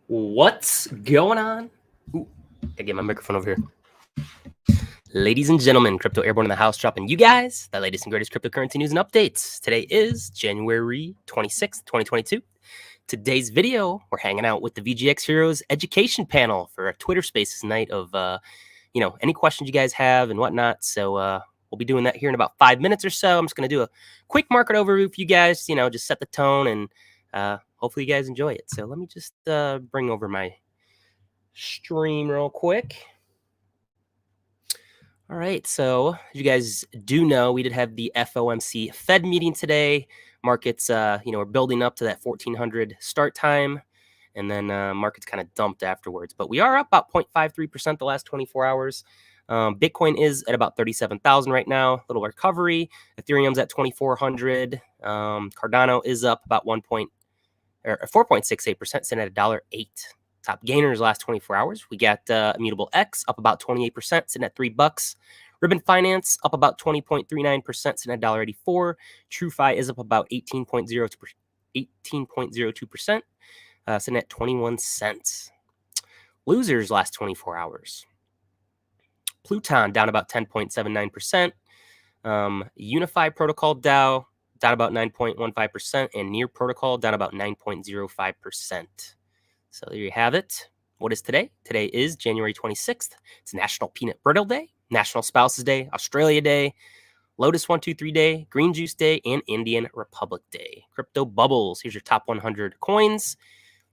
What's going on? Ooh, gotta get my microphone over here. Ladies and gentlemen, Crypto Airborne in the house, dropping you guys the latest and greatest cryptocurrency news and updates. Today is January 26th, 2022. Today's video, we're hanging out with the VGX Heroes education panel for a Twitter Spaces night of, any questions you guys have and whatnot. So we'll be doing that here in about 5 minutes or so. I'm just going to do a quick market overview for you guys, just set the tone and hopefully you guys enjoy it. So let me just bring over my stream real quick. All right, so you guys do know we did have the FOMC Fed meeting today. Markets, we're building up to that 1400 start time, and then markets kind of dumped afterwards. But we are up about 0.53% the last 24 hours. Bitcoin is at about 37,000 right now, little recovery. Ethereum's at 2,400. Cardano is up about 4.68%, sitting at $1.08. Top gainers last 24 hours. We got Immutable X up about 28%, sitting at $3. Ribbon Finance up about 20.39%, sitting at $1.84. TrueFi is up about 18.02%, sitting at 21 cents. Losers last 24 hours. Pluton down about 10.79%. Unify Protocol DAO down about 9.15%, and Near Protocol down about 9.05%. So there you have it. What is today? Today is January 26th. It's National Peanut Brittle Day, National Spouses Day, Australia Day, Lotus 123 Day, Green Juice Day, and Indian Republic Day. Crypto Bubbles. Here's your top 100 coins.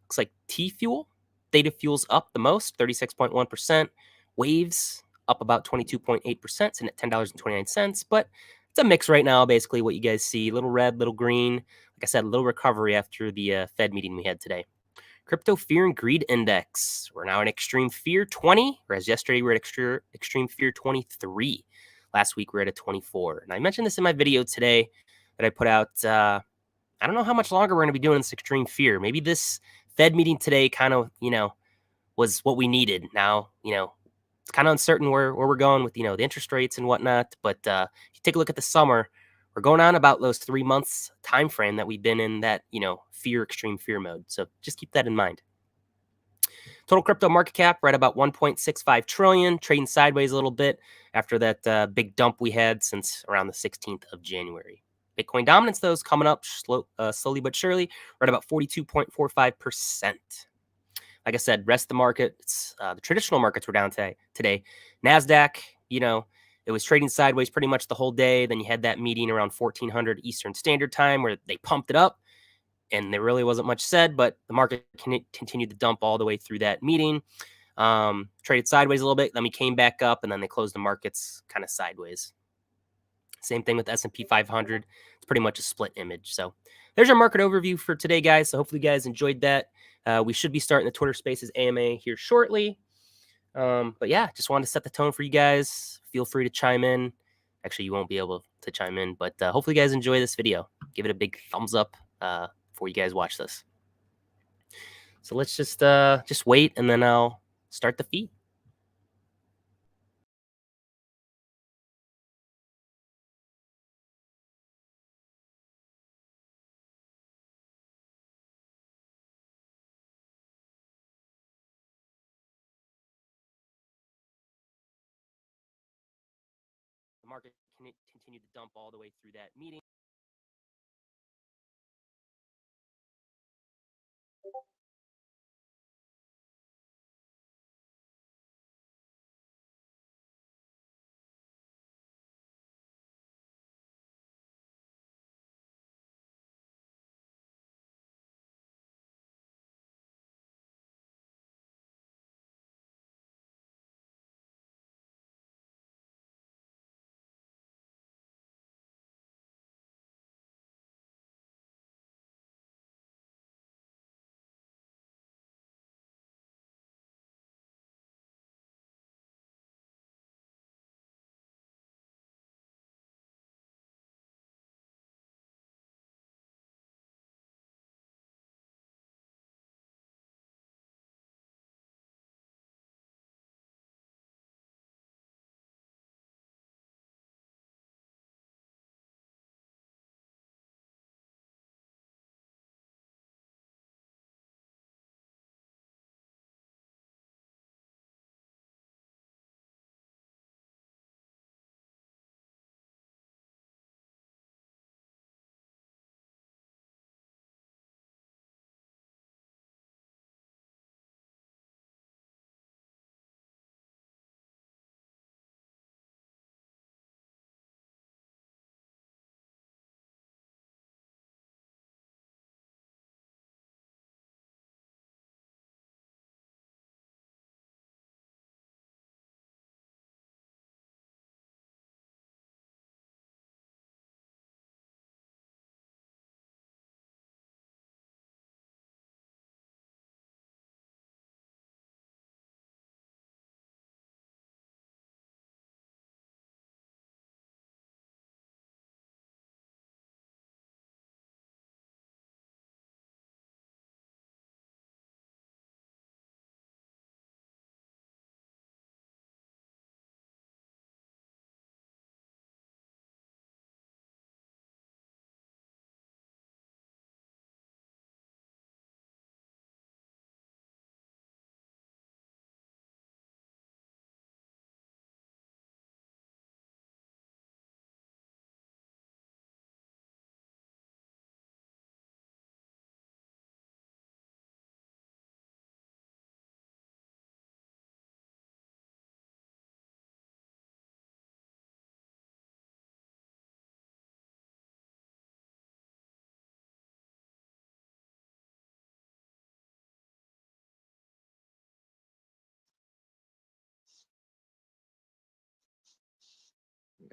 Looks like T-Fuel. Theta Fuel's up the most, 36.1%. Waves up about 22.8%, sitting at $10.29. But it's a mix right now, basically, what you guys see. Little red, little green. Like I said, a little recovery after the Fed meeting we had today. Crypto Fear and Greed Index. We're now in Extreme Fear 20, whereas yesterday we were at Extreme Fear 23. Last week we were at a 24. And I mentioned this in my video today that I put out. I don't know how much longer we're going to be doing this Extreme Fear. Maybe this Fed meeting today kind of, was what we needed. Now, it's kind of uncertain where we're going with, the interest rates and whatnot. But if you take a look at the summer, we're going on about those 3 months time frame that we've been in that, extreme fear mode. So just keep that in mind. Total crypto market cap, right about 1.65 trillion, trading sideways a little bit after that big dump we had since around the 16th of January. Bitcoin dominance, though, is coming up slowly but surely, right about 42.45%. Like I said, rest of the market, the traditional markets were down today. NASDAQ, it was trading sideways pretty much the whole day. Then you had that meeting around 1400 Eastern Standard Time where they pumped it up, and there really wasn't much said, but the market continued to dump all the way through that meeting. Traded sideways a little bit, then we came back up, and then they closed the markets kind of sideways. Same thing with S&P 500. It's pretty much a split image. So there's our market overview for today, guys. So hopefully you guys enjoyed that. We should be starting the Twitter Spaces AMA here shortly. But yeah, just wanted to set the tone for you guys. Feel free to chime in. Actually, you won't be able to chime in, but hopefully you guys enjoy this video. Give it a big thumbs up before you guys watch this. So let's just wait, and then I'll start the feed. The market continued to dump all the way through that meeting.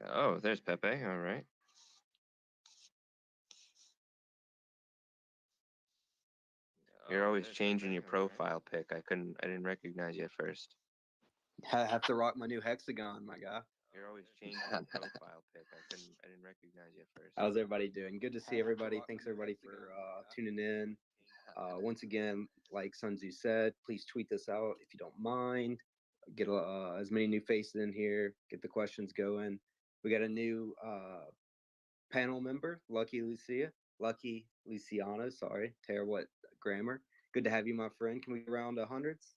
Oh, there's Pepe. All right. You're always changing your profile pic. I didn't recognize you at first. I have to rock my new hexagon, my guy. You're always changing your profile pic. I didn't recognize you at first. How's everybody doing? Good to see everybody. Thanks everybody for tuning in. Once again, like Sun Tzu said, please tweet this out if you don't mind. Get as many new faces in here. Get the questions going. We got a new panel member, Lucky Luciano. Sorry, terrible at grammar. Good to have you, my friend. Can we get around hundreds?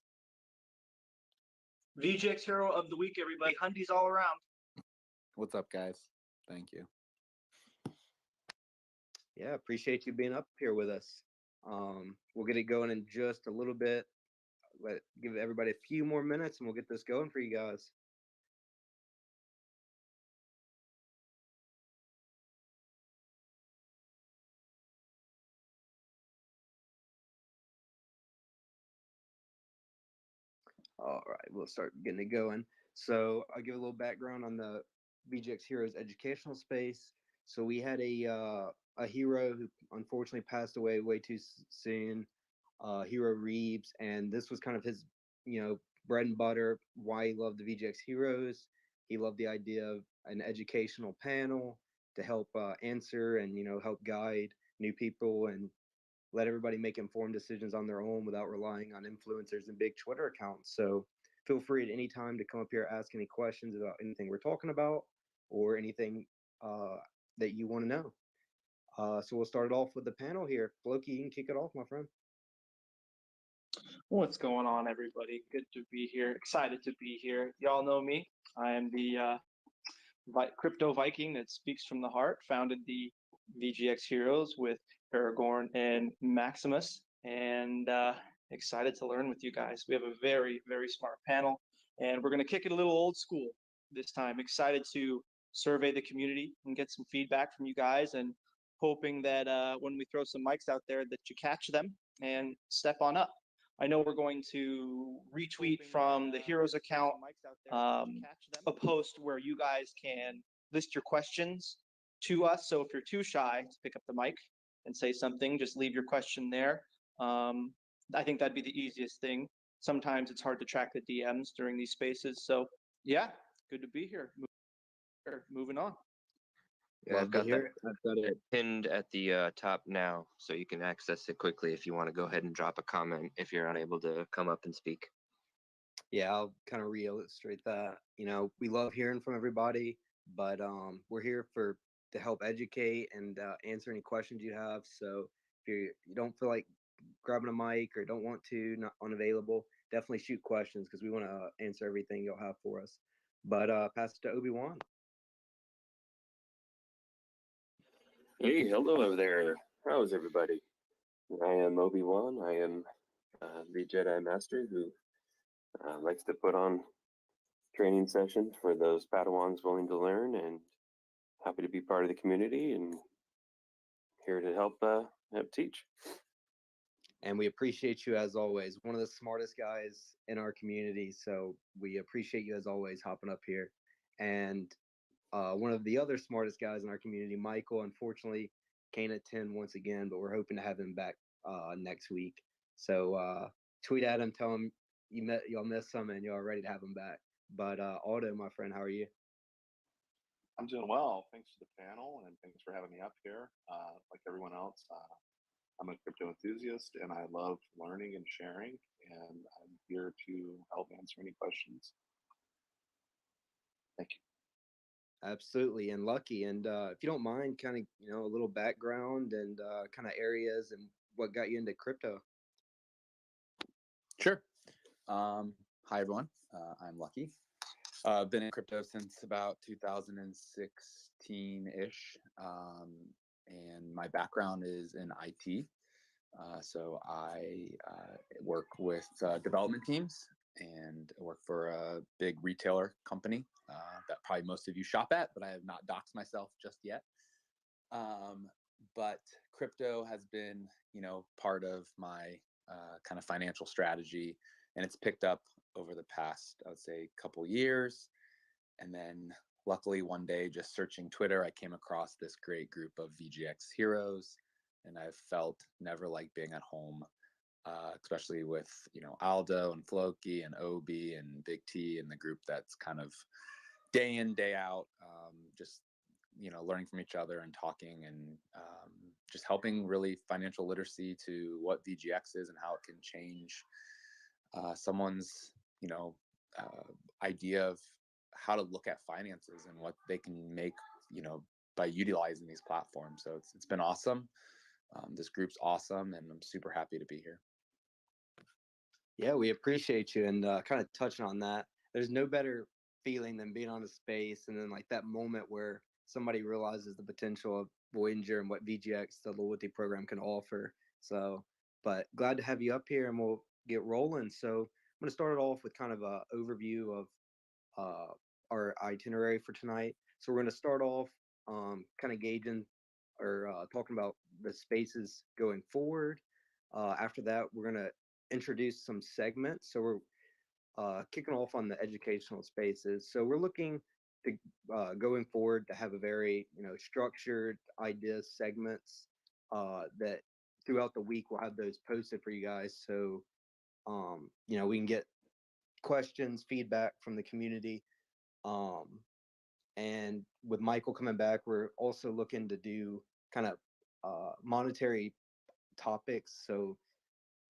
VGX Hero of the Week, everybody. Hundies all around. What's up, guys? Thank you. Yeah, appreciate you being up here with us. We'll get it going in just a little bit. Give everybody a few more minutes and we'll get this going for you guys. All right, we'll start getting it going. So I'll give a little background on the VGX Heroes educational space. So we had a hero who unfortunately passed away way too soon, Hero Reeves, and this was kind of his, bread and butter, why he loved the VGX Heroes. He loved the idea of an educational panel to help answer and, help guide new people and let everybody make informed decisions on their own without relying on influencers and big Twitter accounts. So feel free at any time to come up here, ask any questions about anything we're talking about or anything that you want to know. So we'll start it off with the panel here. Floki, you can kick it off, my friend. What's going on, everybody? Good to be here. Excited to be here. Y'all know me. I am the crypto Viking that speaks from the heart. Founded the VGX Heroes with Airborne and Maximus, and excited to learn with you guys. We have a very, very smart panel, and we're going to kick it a little old school this time. Excited to survey the community and get some feedback from you guys, and hoping that when we throw some mics out there that you catch them and step on up. I know we're going to retweet from the Heroes account a post where you guys can list your questions to us. So if you're too shy to pick up the mic and say something, just leave your question there. I think that'd be the easiest thing. Sometimes it's hard to track the DMs during these spaces. So yeah, good to be here. Moving on. Yeah, I've got it pinned at the top now, so you can access it quickly if you want to go ahead and drop a comment if you're unable to come up and speak. Yeah, I'll kind of reillustrate that. We love hearing from everybody, but we're here to help educate and answer any questions you have. So if you don't feel like grabbing a mic or don't want to, not unavailable, definitely shoot questions because we want to answer everything you'll have for us. But pass it to Obi-Wan. Hey, hello there. How's everybody? I am Obi-Wan. I am the Jedi Master who likes to put on training sessions for those Padawans willing to learn, and happy to be part of the community and here to help teach. And we appreciate you as always. One of the smartest guys in our community, so we appreciate you as always hopping up here. And one of the other smartest guys in our community, Michael, unfortunately can't attend once again, but we're hoping to have him back next week. So tweet at him, tell him y'all missed him and y'all ready to have him back. But Aldo, my friend, how are you? I'm doing well. Thanks for the panel and thanks for having me up here. Like everyone else, I'm a crypto enthusiast and I love learning and sharing, and I'm here to help answer any questions. Thank you. Absolutely, and Lucky. And if you don't mind, kind of a little background and kind of areas and what got you into crypto. Sure. Hi everyone. I'm Lucky. I've been in crypto since about 2016-ish, and my background is in IT. So I work with development teams and work for a big retailer company that probably most of you shop at, but I have not doxed myself just yet. But crypto has been, part of my kind of financial strategy, and it's picked up over the past, I would say, couple years. And then luckily one day, just searching Twitter, I came across this great group of VGX Heroes, and I felt never like being at home, especially with, you know, Aldo and Floki and Obi and Big T and the group that's kind of day in, day out, just, you know, learning from each other and talking and just helping really financial literacy to what VGX is and how it can change someone's, you know, idea of how to look at finances and what they can make, you know, by utilizing these platforms. So it's been awesome. This group's awesome, and I'm super happy to be here. Yeah, we appreciate you. And kind of touching on that, there's no better feeling than being on a space and then like that moment where somebody realizes the potential of Voyager and what VGX, the loyalty program, can offer. So, but glad to have you up here, and we'll get rolling. So I'm going to start it off with kind of a overview of our itinerary for tonight. So we're going to start off kind of gauging or talking about the spaces going forward. After that, we're going to introduce some segments. So we're kicking off on the educational spaces. So we're looking to going forward to have a very, you know, structured ideas segments that throughout the week we'll have those posted for you guys. So you know, we can get questions, feedback from the community. And with Michael coming back, we're also looking to do kind of monetary topics. So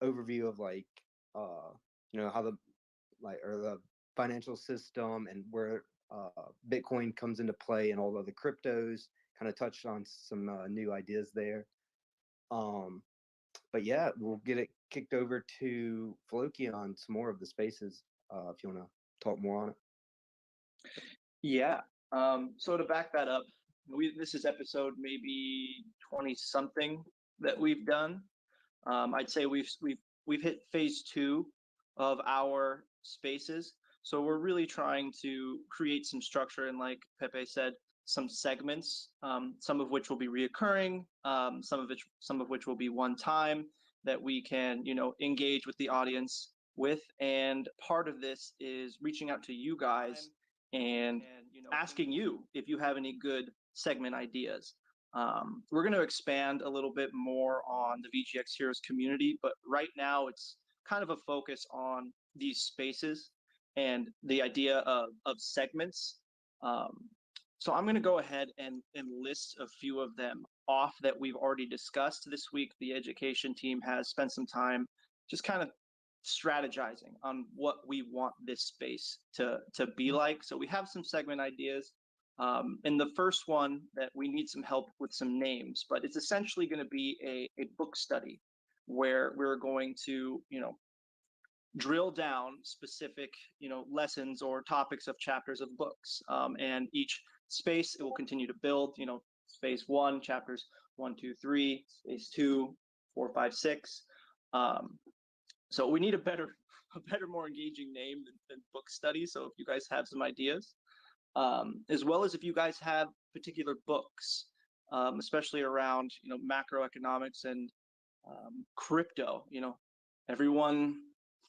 overview of like you know, how the financial system and where Bitcoin comes into play and all of the cryptos. Kind of touched on some new ideas there. But yeah, we'll get it kicked over to Floki on some more of the spaces if you want to talk more on it. Yeah. So to back that up, this is episode maybe 20 something that we've done. I'd say we've hit phase 2 of our spaces. So we're really trying to create some structure and, like Pepe said, some segments, some of which will be reoccurring, some of which will be one time that we can, you know, engage with the audience with. And part of this is reaching out to you guys and you know, asking you if you have any good segment ideas. We're going to expand a little bit more on the VGX Heroes community, but right now it's kind of a focus on these spaces and the idea of segments. So I'm going to go ahead and list a few of them off that we've already discussed this week. The education team has spent some time just kind of strategizing on what we want this space to be like. So we have some segment ideas. And the first one that we need some help with some names, but it's essentially going to be a book study where we're going to, you know, drill down specific, you know, lessons or topics of chapters of books. And each space, it will continue to build, you know, space 1, chapters 1, 2, 3, space 2, 4, 5, 6. So we need a better, more engaging name than book study. So if you guys have some ideas, as well as if you guys have particular books, especially around, you know, macroeconomics and crypto, you know, everyone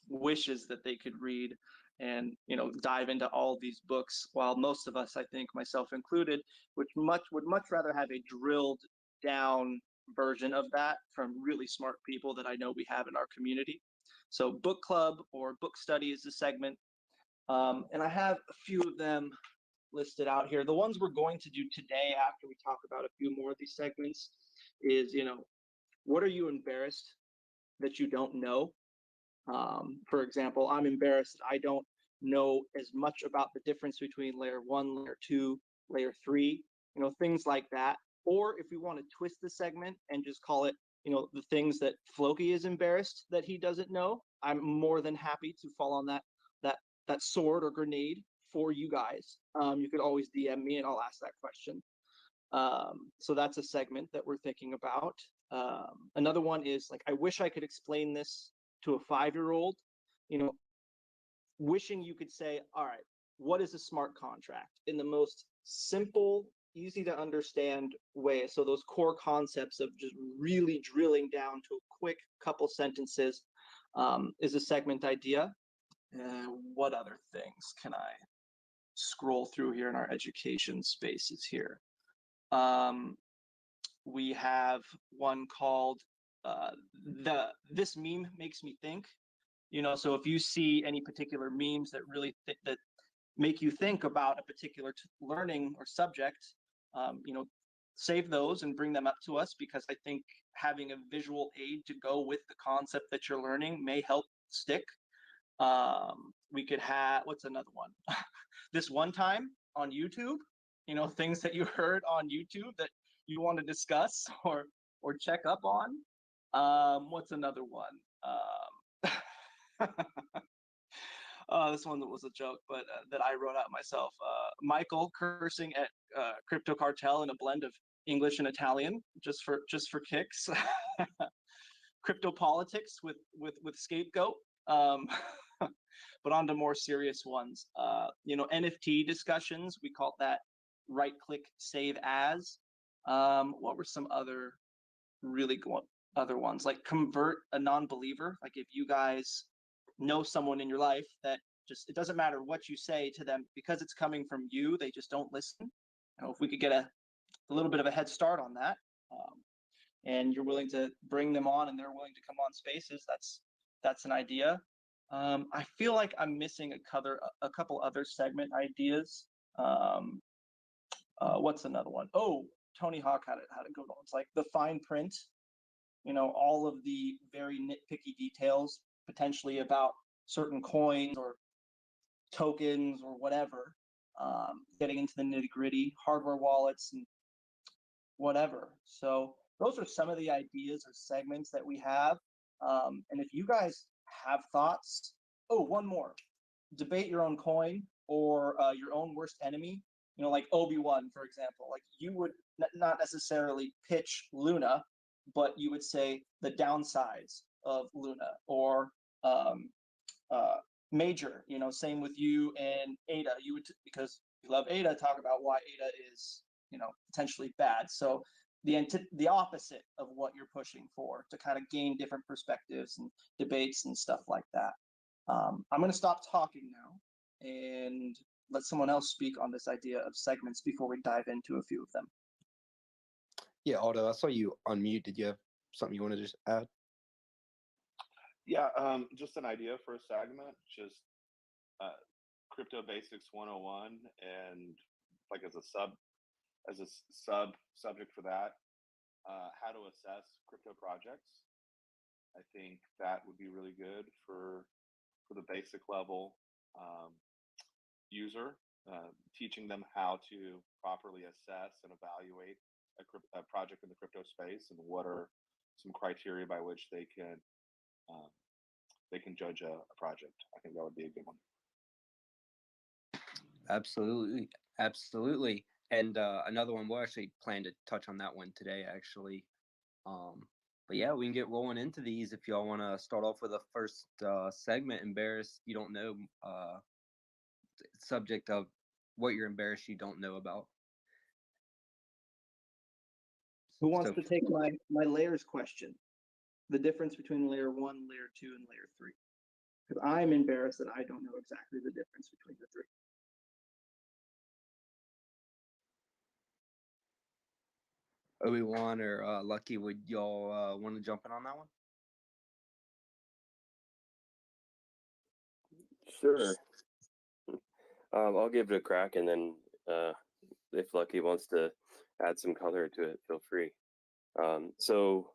wishes that they could read and, you know, dive into all these books, while most of us, I think myself included, would much rather have a drilled down version of that from really smart people that I know we have in our community. So book club or book study is the segment. And I have a few of them listed out here. The ones we're going to do today after we talk about a few more of these segments is, you know, what are you embarrassed that you don't know? For example, I'm embarrassed that I don't know as much about the difference between layer 1, layer 2, layer 3, you know, things like that. Or if we want to twist the segment and just call it, you know, the things that Floki is embarrassed that he doesn't know, I'm more than happy to fall on that sword or grenade for you guys. You could always DM me and I'll ask that question. So that's a segment that we're thinking about. Another one is like, I wish I could explain this to a 5-year-old, you know, wishing you could say, all right, what is a smart contract in the most simple, easy to understand way? So those core concepts of just really drilling down to a quick couple sentences is a segment idea. What other things can I scroll through here in our education spaces here. We have one called this meme makes me think. So if you see any particular memes that really that make you think about a particular learning or subject, save those and bring them up to us, because I think having a visual aid to go with the concept that you're learning may help stick. We could have, what's another one? This one time on YouTube, things that you heard on YouTube that you want to discuss or check up on. What's another one? This one that was a joke, but that I wrote out myself. Michael cursing at Crypto Cartel in a blend of English and Italian, just for kicks. Crypto politics with Scapegoat. But on to more serious ones. NFT discussions. We call that right-click save as. What were some other really other ones? Like convert a non-believer. Like if you guys know someone in your life that just, it doesn't matter what you say to them, because it's coming from you, they just don't listen. If we could get a little bit of a head start on that, and you're willing to bring them on and they're willing to come on spaces, that's an idea. I feel like I'm missing a couple other segment ideas. What's another one? Oh, Tony Hawk had a good one. It's like the fine print, all of the very nitpicky details potentially about certain coins or tokens or whatever, getting into the nitty-gritty, hardware wallets and whatever. So those are some of the ideas or segments that we have. And if you guys have thoughts, one more, debate your own coin or your own worst enemy. Like Obi-Wan, for example, like you would not necessarily pitch Luna, but you would say the downsides of Luna, or Major, same with you and Ada. You would, because you love Ada, talk about why Ada is, potentially bad. So the opposite of what you're pushing for, to kind of gain different perspectives and debates and stuff like that. I'm going to stop talking now and let someone else speak on this idea of segments before we dive into a few of them. Yeah, Aldo, I saw you unmute. Did you have something you want to just add? Yeah, just an idea for a segment, just crypto basics 101, and like as a sub subject for that, how to assess crypto projects. I think that would be really good for the basic level user, teaching them how to properly assess and evaluate a project in the crypto space, and what are some criteria by which they can judge a project. I think that would be a good one. Absolutely. And another one, we'll actually plan to touch on that one today, actually. But yeah, we can get rolling into these if y'all want to start off with the first segment. Embarrassed you don't know, subject of what you're embarrassed you don't know about. Who wants to take my layers question? The difference between layer 1, layer 2, and layer 3. Because I'm embarrassed that I don't know exactly the difference between the three. Obi-Wan or Lucky, would y'all want to jump in on that one? Sure. I'll give it a crack, and then if Lucky wants to add some color to it, feel free. So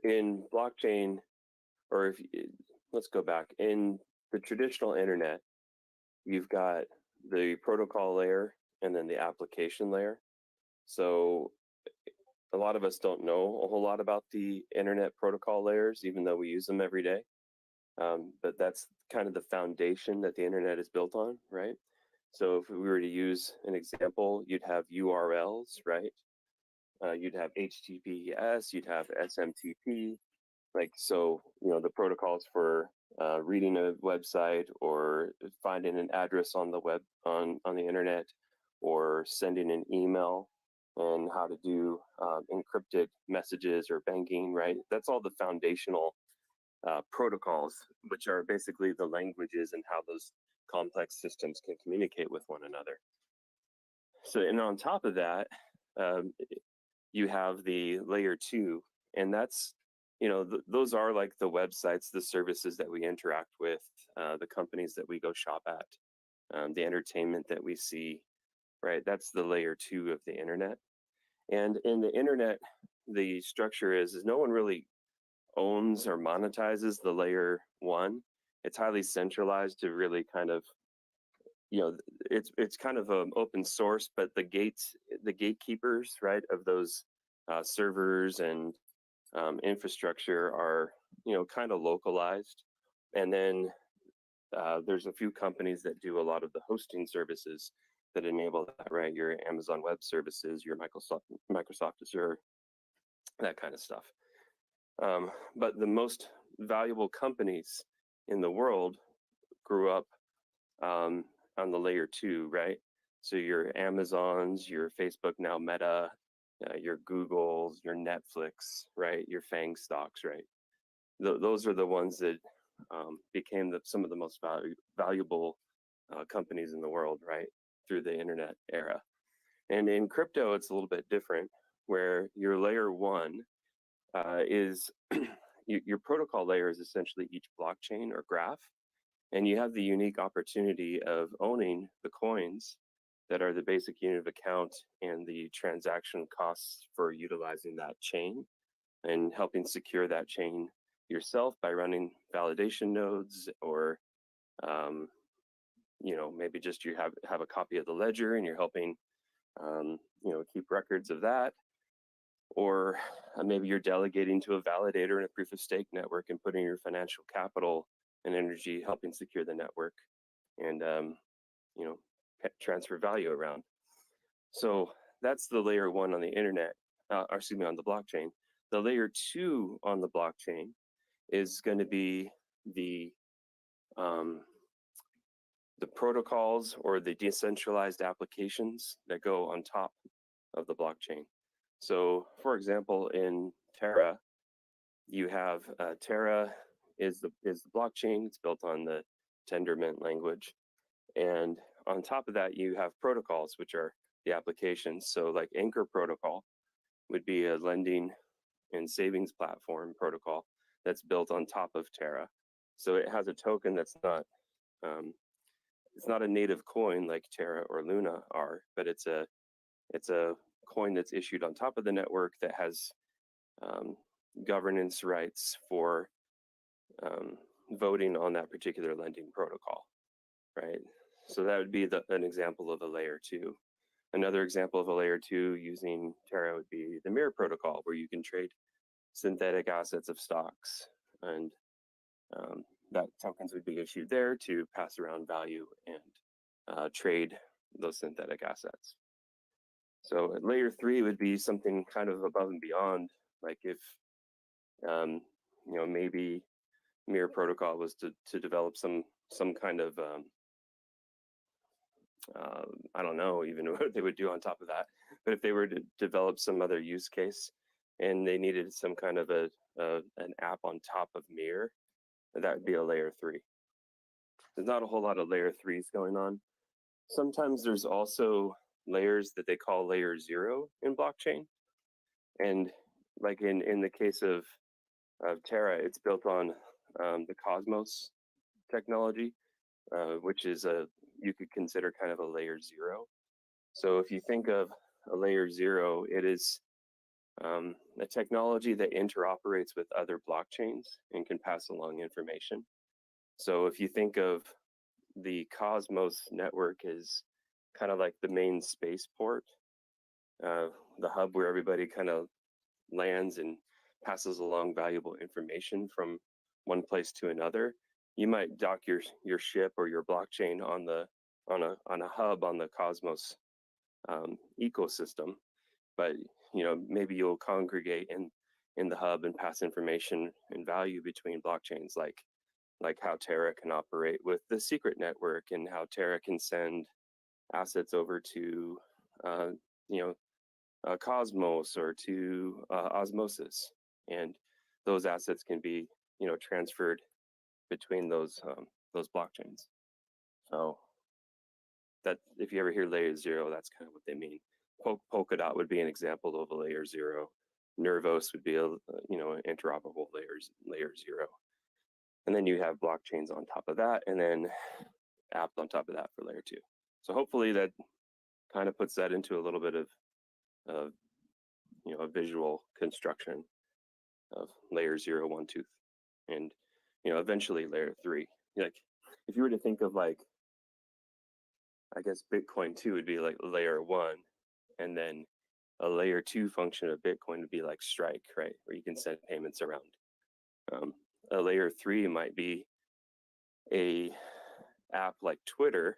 in blockchain, or let's go back, in the traditional internet, you've got the protocol layer and then the application layer. So a lot of us don't know a whole lot about the internet protocol layers, even though we use them every day. But that's kind of the foundation that the internet is built on, right? So if we were to use an example, you'd have URLs, right? You'd have HTTPS, you'd have SMTP. Like, so, the protocols for reading a website, or finding an address on the web, on the internet, or sending an email, and how to do encrypted messages or banking, right? That's all the foundational protocols, which are basically the languages and how those complex systems can communicate with one another. So, and on top of that, you have the layer 2, and that's, those are like the websites, the services that we interact with, the companies that we go shop at, the entertainment that we see, right? That's the layer 2 of the internet. And in the internet, the structure is no one really owns or monetizes the layer 1. It's highly centralized to really kind of, it's kind of open source, but the gatekeepers, right, of those servers and infrastructure are, kind of localized. And then there's a few companies that do a lot of the hosting services that enable that, right? Your Amazon Web Services, your Microsoft Azure, that kind of stuff. But the most valuable companies in the world grew up on the layer 2, right? So your Amazons, your Facebook, now Meta, your Googles, your Netflix, right? Your FANG stocks, right? Those are the ones that became some of the most valuable companies in the world, right? Through the internet era. And in crypto, it's a little bit different, where your layer 1 is your protocol layer is essentially each blockchain or graph, and you have the unique opportunity of owning the coins that are the basic unit of account and the transaction costs for utilizing that chain, and helping secure that chain yourself by running validation nodes, or maybe just you have a copy of the ledger and you're helping keep records of that. Or maybe you're delegating to a validator in a proof of stake network and putting your financial capital and energy helping secure the network and transfer value around. So that's the layer 1 on the internet, on the blockchain. The layer 2 on the blockchain is going to be the protocols or the decentralized applications that go on top of the blockchain. So, for example, in Terra, you have Terra is the blockchain. It's built on the Tendermint language, and on top of that, you have protocols, which are the applications. So, like Anchor Protocol would be a lending and savings platform protocol that's built on top of Terra. So it has a token that's not it's not a native coin like Terra or Luna are, but it's a coin that's issued on top of the network that has governance rights for voting on that particular lending protocol, right? So that would be an example of a layer 2. Another example of a layer 2 using Terra would be the Mirror Protocol, where you can trade synthetic assets of stocks, and that tokens would be issued there to pass around value and trade those synthetic assets. So layer 3 would be something kind of above and beyond, like if maybe Mirror Protocol was to develop some kind of I don't know even what they would do on top of that, but if they were to develop some other use case and they needed some kind of an app on top of Mirror, that would be a layer 3. There's not a whole lot of layer 3s going on. Sometimes there's also layers that they call layer 0 in blockchain, and like in the case of Terra, it's built on the Cosmos technology, which is you could consider kind of a layer 0. So if you think of a layer 0, it is a technology that interoperates with other blockchains and can pass along information. So if you think of the Cosmos network as kind of like the main spaceport, the hub where everybody kind of lands and passes along valuable information from one place to another, you might dock your ship or your blockchain on a hub on the Cosmos ecosystem, but maybe you'll congregate in the hub and pass information and value between blockchains, like how Terra can operate with the secret network, and how Terra can send assets over to Cosmos or to Osmosis, and those assets can be transferred between those blockchains. Oh, that if you ever hear layer 0, that's kind of what they mean. Polkadot would be an example of a layer 0. Nervos would be a an interoperable layer 0. And then you have blockchains on top of that, and then apps on top of that for layer 2. So hopefully that kind of puts that into a little bit of a visual construction of layer 0, 1, 2, and eventually layer 3. Like if you were to think of like, I guess Bitcoin 2 would be like layer 1, and then a layer 2 function of Bitcoin would be like Strike, right, where you can send payments around. A layer 3 might be a app like Twitter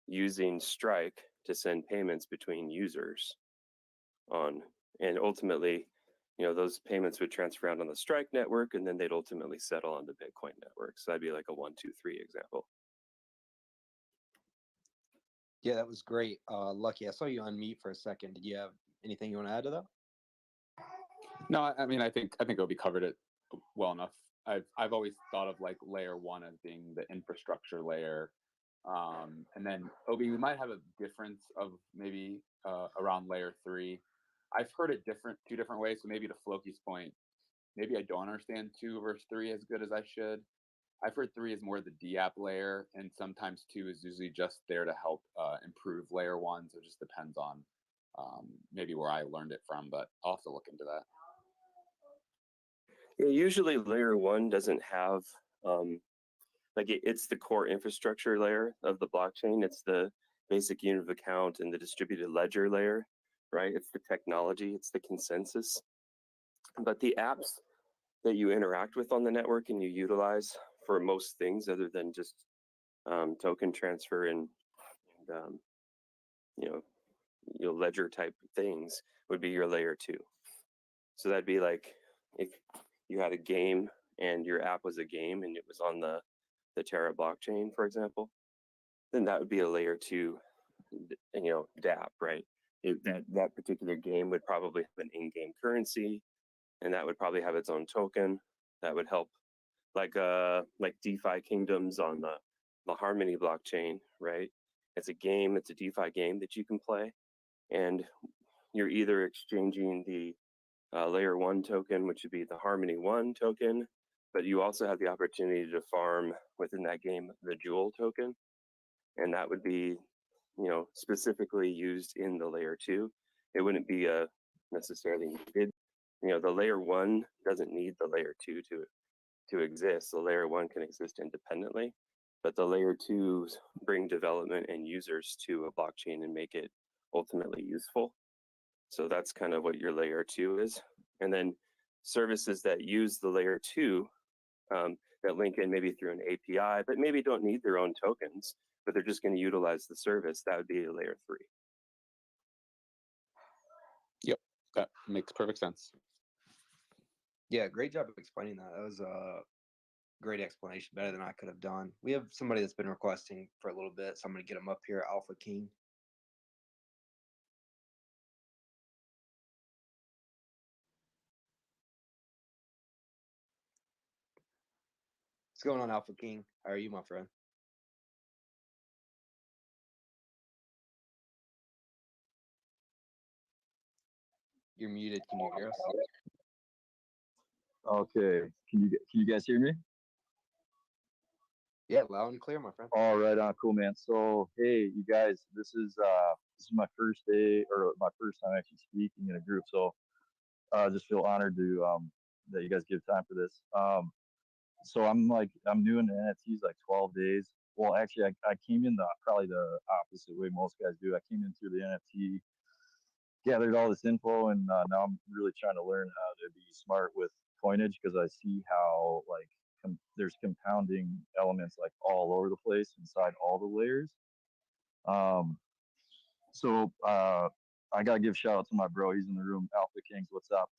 using Strike to send payments between users and ultimately, those payments would transfer around on the Strike network, and then they'd ultimately settle on the Bitcoin network. So that'd be like a 1, 2, 3 example. Yeah, that was great. Lucky, I saw you unmute for a second. Did you have anything you want to add to that? No, I mean, I think Obi covered it well enough. I've always thought of like layer 1 as being the infrastructure layer, and then Obi, we might have a difference of maybe around layer 3. I've heard it two different ways. So maybe to Floki's point, maybe I don't understand 2 versus 3 as good as I should. I've heard 3 is more the DApp layer, and sometimes 2 is usually just there to help improve layer 1. So it just depends on maybe where I learned it from, but I'll have to look into that. Yeah, usually layer 1 doesn't have it's the core infrastructure layer of the blockchain. It's the basic unit of account and the distributed ledger layer, right? It's the technology, it's the consensus. But the apps that you interact with on the network and you utilize for most things other than just token transfer and ledger type things would be your layer 2. So that'd be like if you had a game and your app was a game and it was on the Terra blockchain, for example, then that would be a layer 2, dApp, right? That particular game would probably have an in-game currency, and that would probably have its own token that would help, like DeFi Kingdoms on the Harmony blockchain, right? It's a game, it's a DeFi game that you can play, and you're either exchanging the layer 1 token, which would be the Harmony 1 token, but you also have the opportunity to farm within that game the Jewel token, and that would be specifically used in the layer 2. It wouldn't be necessarily needed. The layer 1 doesn't need the layer 2 to exist. The layer 1 can exist independently, but the layer 2s bring development and users to a blockchain and make it ultimately useful. So that's kind of what your layer 2 is. And then services that use the layer 2 that link in maybe through an API, but maybe don't need their own tokens, but they're just going to utilize the service, that would be a layer 3. Yep, that makes perfect sense. Yeah, great job of explaining that. That was a great explanation, better than I could have done. We have somebody that's been requesting for a little bit, so I'm going to get him up here, Alpha King. What's going on, Alpha King? How are you, my friend? You're muted. Can you hear us? Okay. Can you guys hear me? Yeah, loud and clear, my friend. All right, cool, man. So, hey, you guys, this is my first day or my first time actually speaking in a group. So, I just feel honored to that you guys give time for this. So I'm new in the NFTs like 12 days. Well, actually, I came in probably the opposite way most guys do. I came in through the NFT, gathered all this info, and now I'm really trying to learn how to be smart with coinage because I see how there's compounding elements like all over the place inside all the layers. So I gotta give shout out to my bro. He's in the room. Alpha Kings, what's up?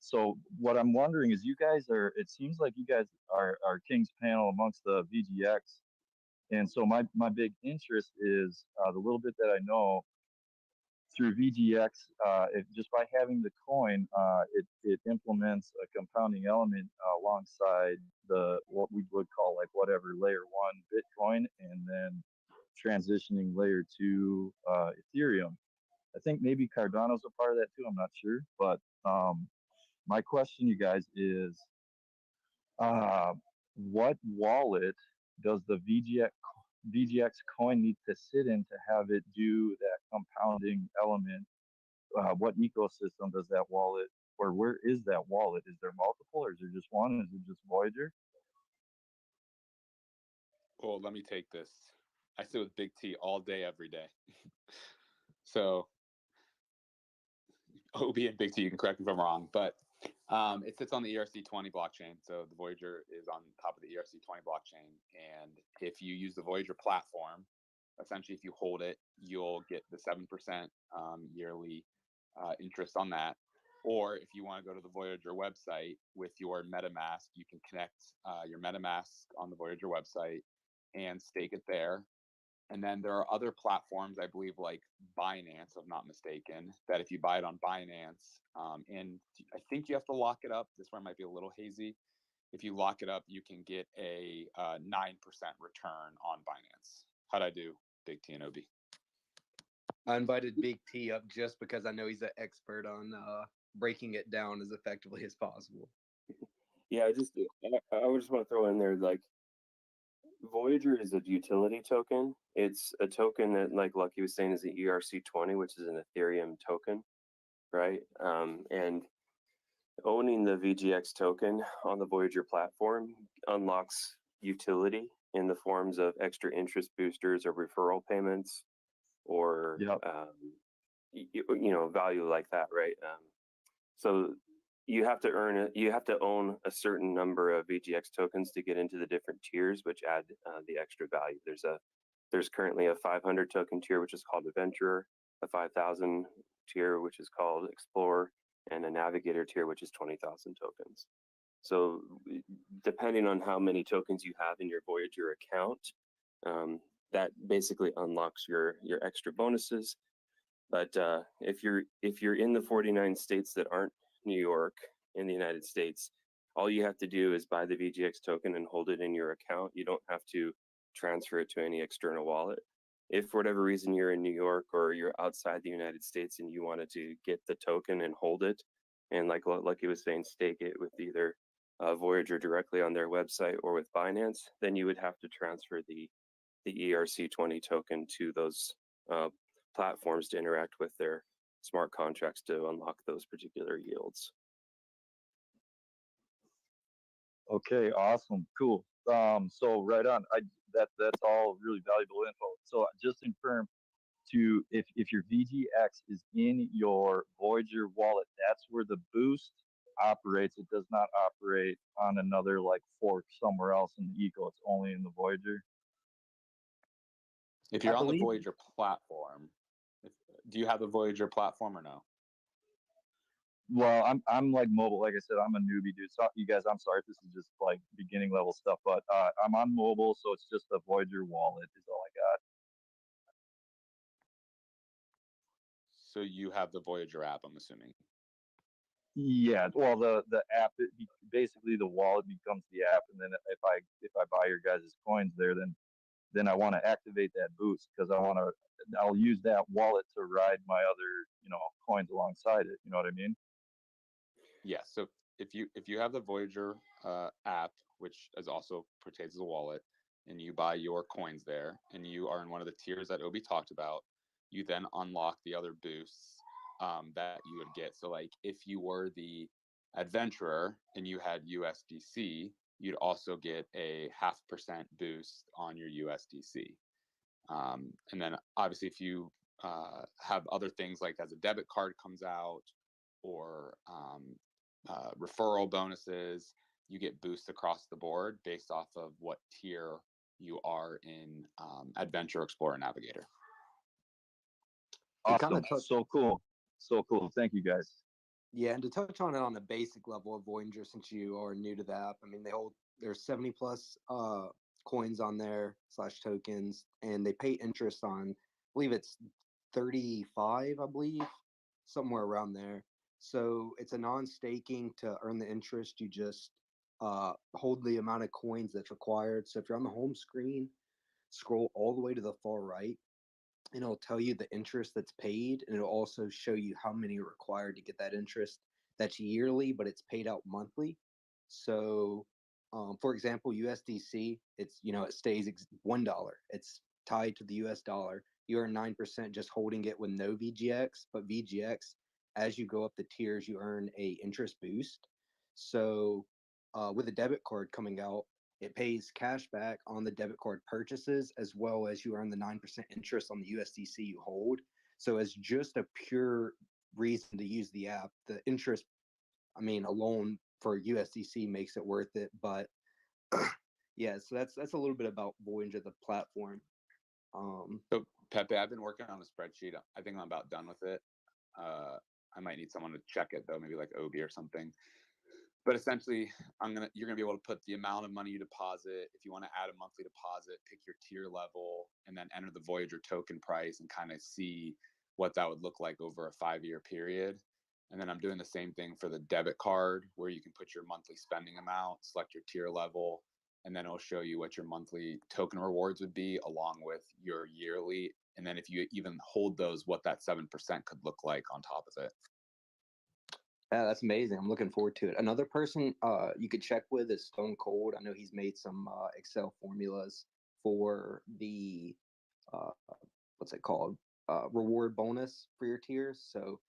So what I'm wondering is it seems like you guys are King's panel amongst the VGX. And so my big interest is the little bit that I know. through VGX, just by having the coin, it implements a compounding element alongside what we would call like whatever layer 1 Bitcoin, and then transitioning layer 2 Ethereum. I think maybe Cardano's a part of that too. I'm not sure, but my question, you guys, is what wallet does the VGX coin need to sit in to have it do that compounding element? What ecosystem does that wallet, or where is that wallet? Is there multiple, or is there just one? Is it just Voyager? Well, let me take this. I sit with Big T all day, every day. So, Obi and Big T, you can correct me if I'm wrong, but it sits on the ERC20 blockchain. So the Voyager is on top of the ERC20 blockchain. And if you use the Voyager platform, essentially, if you hold it, you'll get the 7% yearly interest on that. Or if you want to go to the Voyager website with your MetaMask, you can connect your MetaMask on the Voyager website and stake it there. And then there are other platforms, I believe, like Binance, if I'm not mistaken, that if you buy it on Binance, and I think you have to lock it up. This one might be a little hazy. If you lock it up, you can get a 9% return on Binance. How'd I do, Big T and Obi? I invited Big T up just because I know he's an expert on breaking it down as effectively as possible. Yeah, I just want to throw in there, like, Voyager is a utility token. It's a token that, like Lucky was saying, is the ERC20, which is an Ethereum token, right? And owning the VGX token on the Voyager platform unlocks utility in the forms of extra interest boosters or referral payments, or value like that, right? So you have to own a certain number of VGX tokens to get into the different tiers, which add the extra value. There's currently a 500 token tier, which is called Adventurer, a 5,000 tier, which is called Explorer, and a Navigator tier, which is 20,000 tokens. So depending on how many tokens you have in your Voyager account, that basically unlocks your extra bonuses. But if you're in the 49 states that aren't New York in the United States, all you have to do is buy the VGX token and hold it in your account. You don't have to transfer it to any external wallet. If for whatever reason you're in New York or you're outside the United States and you wanted to get the token and hold it, and like he was saying, stake it with either Voyager directly on their website or with Binance, then you would have to transfer the ERC20 token to those platforms to interact with their smart contracts to unlock those particular yields. Okay, awesome, cool. So right on. That's all really valuable info. So just confirm if your VGX is in your Voyager wallet, that's where the boost operates. It does not operate on another like fork somewhere else in the eco. It's only in the Voyager. If you're on the Voyager platform, do you have the Voyager platform or no? Well, I'm like mobile. Like I said, I'm a newbie, dude. So you guys, I'm sorry if this is just like beginning level stuff, but I'm on mobile, so it's just a Voyager wallet is all I got. So you have the Voyager app, I'm assuming. Yeah, well, the app, basically the wallet becomes the app, and then if I buy your guys' coins there, then I want to activate that boost because I'll use that wallet to ride my other coins alongside it. You know what I mean? Yeah. So if you have the Voyager app, which is also pertains as a wallet, and you buy your coins there, and you are in one of the tiers that Obi talked about, you then unlock the other boosts that you would get. So like if you were the Adventurer and you had USDC, you'd also get a 0.5% boost on your USDC. And then obviously if you have other things like as a debit card comes out or referral bonuses, you get boosts across the board based off of what tier you are in Adventure, Explorer, Navigator. Awesome. So cool. Thank you, guys. Yeah, and to touch on it on a basic level of Voyager, since you are new to the app, I mean, there's 70 plus coins on there / tokens, and they pay interest on, I believe it's 35, I believe, somewhere around there. So it's a non-staking to earn the interest. You just hold the amount of coins that's required. So if you're on the home screen, scroll all the way to the far right, and it'll tell you the interest that's paid, and it'll also show you how many are required to get that interest. That's yearly, but it's paid out monthly. So, for example, USDC, it's it stays $1. It's tied to the US dollar. You earn 9% just holding it with no VGX, but VGX, as you go up the tiers, you earn a interest boost. So, with a debit card coming out, it pays cash back on the debit card purchases, as well as you earn the 9% interest on the USDC you hold. So as just a pure reason to use the app, the interest, alone for USDC makes it worth it. But yeah, so that's a little bit about Voyager, the platform. So Pepe, I've been working on a spreadsheet. I think I'm about done with it. I might need someone to check it though, maybe like Obi or something. But essentially, you're gonna be able to put the amount of money you deposit. If you want to add a monthly deposit, pick your tier level, and then enter the Voyager token price and kind of see what that would look like over a 5-year period. And then I'm doing the same thing for the debit card, where you can put your monthly spending amount, select your tier level, and then it'll show you what your monthly token rewards would be along with your yearly. And then if you even hold those, what that 7% could look like on top of it. Yeah, that's amazing. I'm looking forward to it. Another person you could check with is Stone Cold. I know he's made some Excel formulas for the what's it called, reward bonus for your tiers. So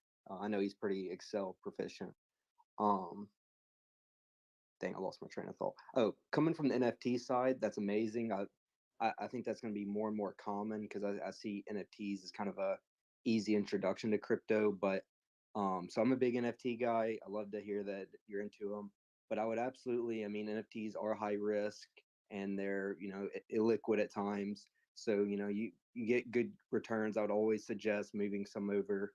I know he's pretty Excel proficient. Dang, I lost my train of thought. Oh, coming from the NFT side, that's amazing. I think that's going to be more and more common, because I see NFTs as kind of a easy introduction to crypto. But so I'm a big NFT guy. I love to hear that you're into them. But I would absolutely, NFTs are high risk, and they're illiquid at times. So you get good returns. I would always suggest moving some over,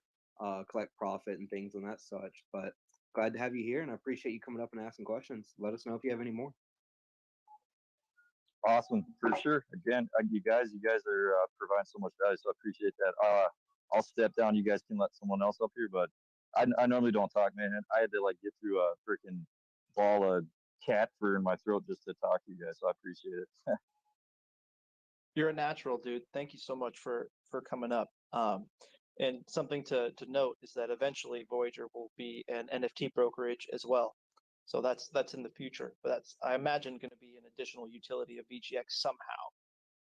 collect profit and things and that such. But glad to have you here, and I appreciate you coming up and asking questions. Let us know if you have any more. Awesome, for sure. Again, you guys are providing so much value, so I appreciate that. I'll step down. You guys can let someone else up here, but I normally don't talk, man. I had to get through a freaking ball of cat fur in my throat just to talk to you guys, so I appreciate it. You're a natural, dude. Thank you so much for coming up. And something to note is that eventually Voyager will be an NFT brokerage as well. So that's in the future, but that's, I imagine, going to be an additional utility of VGX somehow.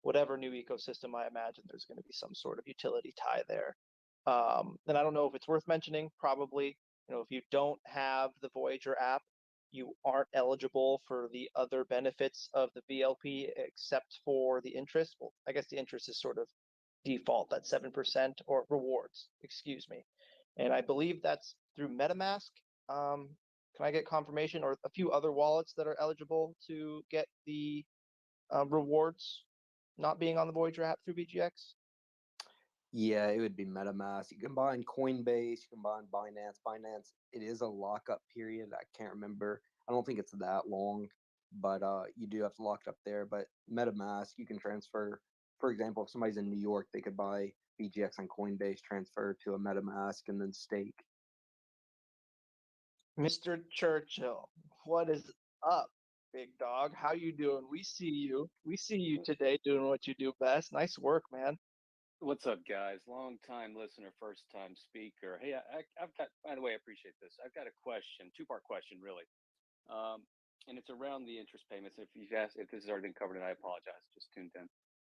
Whatever new ecosystem, I imagine there's going to be some sort of utility tie there. And I don't know if it's worth mentioning. Probably, if you don't have the Voyager app, you aren't eligible for the other benefits of the VLP except for the interest. Well, I guess the interest is sort of default, that 7%, or rewards, excuse me. And I believe that's through MetaMask. Can I get confirmation, or a few other wallets that are eligible to get the rewards not being on the Voyager app through VGX? Yeah, it would be MetaMask. You can buy in Coinbase, you can buy in Binance. Binance, it is a lockup period. I can't remember. I don't think it's that long, but you do have to lock it up there. But MetaMask, you can transfer. For example, if somebody's in New York, they could buy VGX on Coinbase, transfer to a MetaMask, and then stake. Mr. Churchill, what is up, big dog? How you doing? We see you. We see you today doing what you do best. Nice work, man. What's up, guys? Long time listener, first time speaker. Hey, I've got, by the way, I appreciate this. I've got a question, two-part question, really. And it's around the interest payments. If you've asked, if this has already been covered, and I apologize, just tuned in.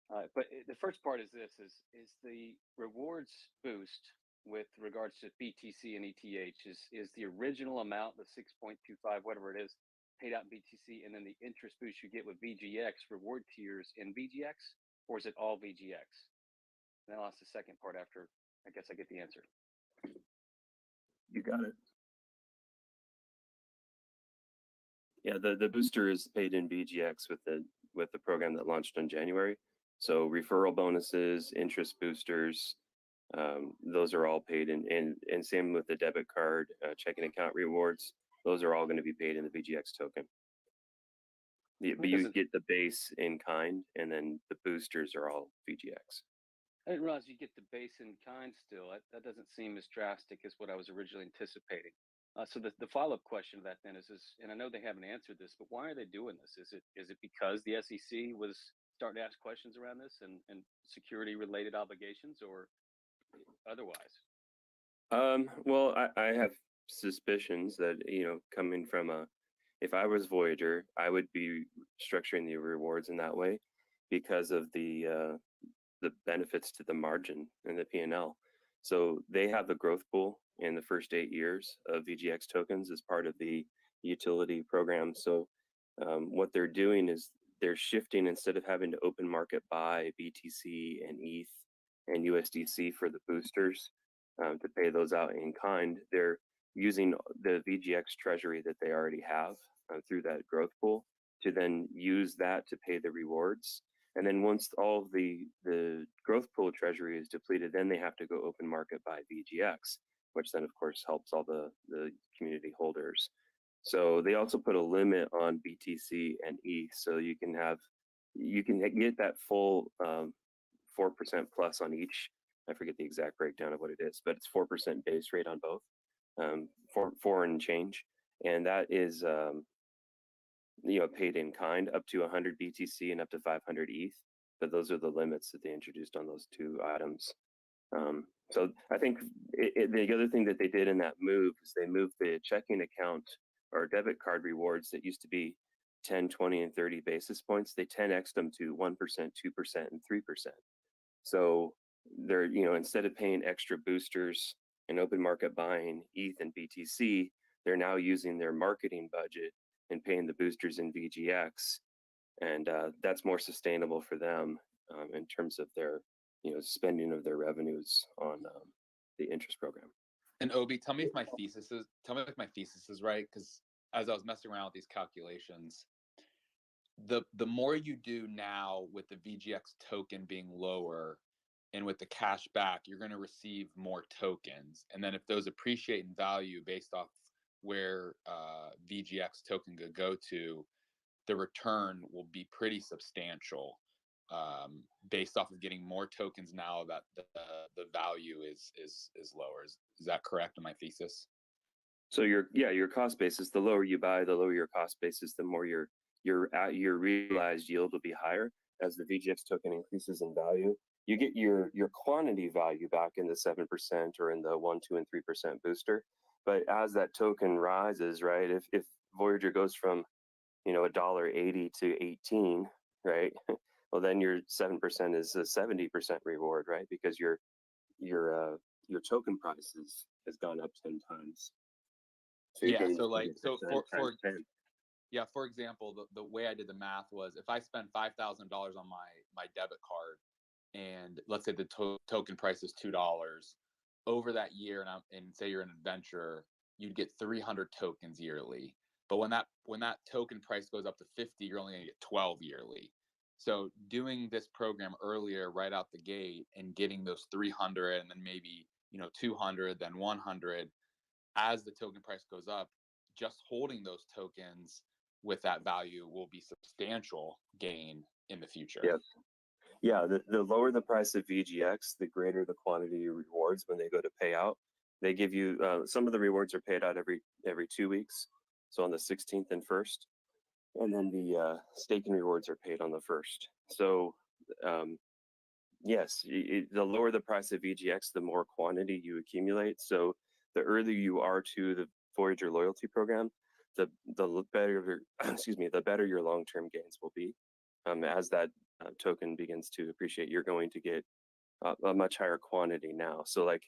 But the first part is this, is the rewards boost with regards to BTC and ETH, is the original amount, the 6.25, whatever it is, paid out in BTC, and then the interest boost you get with VGX reward tiers in VGX, or is it all VGX? And I'll ask the second part after I guess I get the answer. You got it. Yeah, the booster is paid in VGX with the program that launched in January. So referral bonuses, interest boosters, those are all paid in, and same with the debit card, checking account rewards. Those are all going to be paid in the VGX token. But you get the base in kind, and then the boosters are all VGX. I didn't realize you get the base in kind still. That doesn't seem as drastic as what I was originally anticipating. So the follow-up question to that then is, and I know they haven't answered this, but why are they doing this? Is it because the SEC was starting to ask questions around this and security related obligations, or otherwise? Well, I have suspicions that, coming from if I was Voyager, I would be structuring the rewards in that way because of the benefits to the margin and the P&L. So they have the growth pool in the first 8 years of VGX tokens as part of the utility program. So what they're doing is they're shifting, instead of having to open market buy BTC and ETH and USDC for the boosters to pay those out in kind, they're using the VGX treasury that they already have through that growth pool to then use that to pay the rewards. And then once all of the growth pool treasury is depleted, then they have to go open market buy VGX, which then of course helps all the community holders. So they also put a limit on BTC and ETH, so you can get that full 4% plus on each. I forget the exact breakdown of what it is, but it's 4% base rate on both, four and change, and that is paid in kind up to 100 BTC and up to 500 ETH. But those are the limits that they introduced on those two items. So I think the other thing that they did in that move is they moved the checking account or debit card rewards that used to be 10, 20, and 30 basis points. They 10x'd them to 1%, 2%, and 3%. So they're, instead of paying extra boosters and open market buying ETH and BTC, they're now using their marketing budget and paying the boosters in VGX. And that's more sustainable for them in terms of their, spending of their revenues on the interest program. And Obi, tell me if my thesis is right, because as I was messing around with these calculations, the more you do now with the VGX token being lower and with the cash back, you're going to receive more tokens. And then if those appreciate in value based off where VGX token could go to, the return will be pretty substantial based off of getting more tokens now that the value is lower. Is that correct in my thesis? So your cost basis, the lower you buy, the lower your cost basis, the more your realized yield will be higher. As the VGX token increases in value, you get your quantity value back in the 7% or in the 1, 2, and 3% booster. But as that token rises, right, if Voyager goes from $1.80 to 18, right, well then your 7% is a 70% reward, right, because your token price has gone up 10 times. So for example, the way I did the math was, if I spend $5,000 on my debit card, and let's say the token price is $2 over that year, and say you're an adventurer, you'd get 300 tokens yearly. But when that token price goes up to 50, you're only going to get 12 yearly. So doing this program earlier, right out the gate, and getting those 300, and then maybe 200, then 100, as the token price goes up, just holding those tokens with that value will be substantial gain in the future. Yes. Yeah, the lower the price of VGX, the greater the quantity of rewards when they go to pay out. They give you some of the rewards are paid out every 2 weeks, so on the 16th and 1st, and then the staking rewards are paid on the 1st. So yes, the lower the price of VGX, the more quantity you accumulate. So the earlier you are to the Voyager loyalty program, the better the better your long-term gains will be. As that token begins to appreciate, you're going to get a much higher quantity now. So like,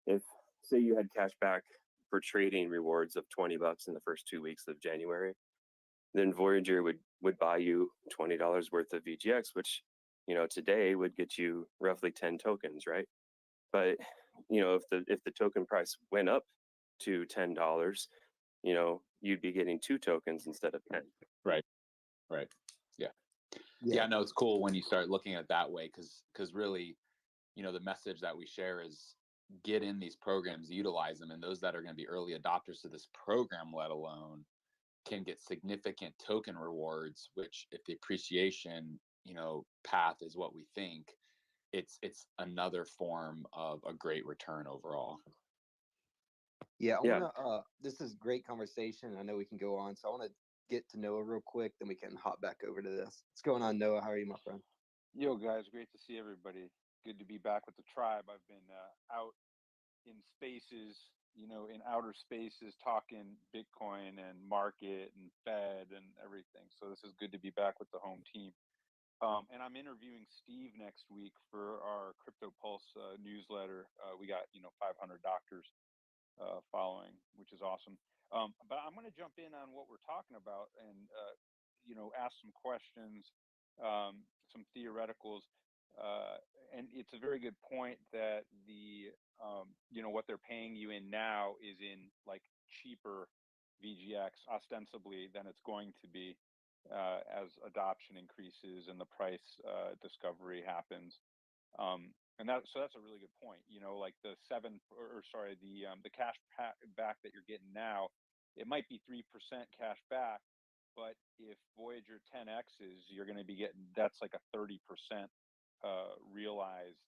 if say you had cash back for trading rewards of $20 in the first 2 weeks of January, then Voyager would buy you $20 worth of VGX, which today would get you roughly 10 tokens, right? But if the token price went up to $10, you'd be getting 2 tokens instead of 10. Right. Yeah, no, it's cool when you start looking at it that way, because really, the message that we share is get in these programs, utilize them, and those that are going to be early adopters to this program, let alone, can get significant token rewards, which if the appreciation, path is what we think, it's another form of a great return overall. Yeah, I Yeah. wanna. This is great conversation. I know we can go on, so I want to get to Noah real quick, then we can hop back over to this. What's going on, Noah? How are you, my friend? Yo, guys, great to see everybody. Good to be back with the tribe. I've been out in spaces, in outer spaces, talking Bitcoin and market and Fed and everything. So this is good to be back with the home team. And I'm interviewing Steve next week for our Crypto Pulse newsletter. We got 500 doctors following, which is awesome. But I'm going to jump in on what we're talking about and ask some questions, some theoreticals. And it's a very good point that what they're paying you in now is in like cheaper VGX ostensibly than it's going to be as adoption increases and the price discovery happens. And that's a really good point. Like the the cash back that you're getting now, it might be 3% cash back, but if Voyager 10x's, you're going to be getting, that's like a 30% realized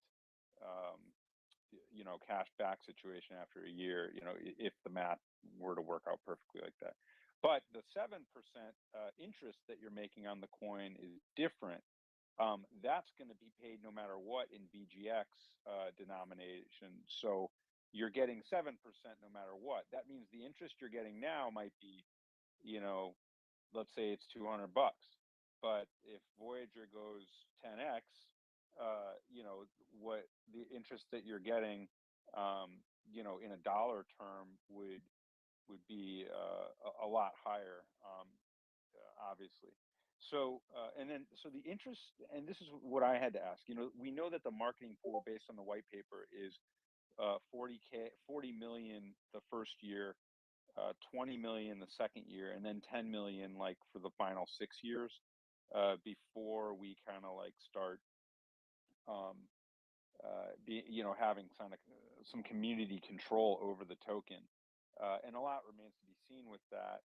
cash back situation after a year, if the math were to work out perfectly like that. But the 7% interest that you're making on the coin is different. That's going to be paid no matter what in VGX denomination. So you're getting 7% no matter what. That means the interest you're getting now might be, let's say it's $200. But if Voyager goes 10x, what the interest that you're getting, in a dollar term would be a lot higher, obviously. So so the interest, and this is what I had to ask. We know that the marketing pool based on the white paper is 40 million the first year, 20 million the second year, and then 10 million like for the final 6 years before we kind of like start having some community control over the token, and a lot remains to be seen with that.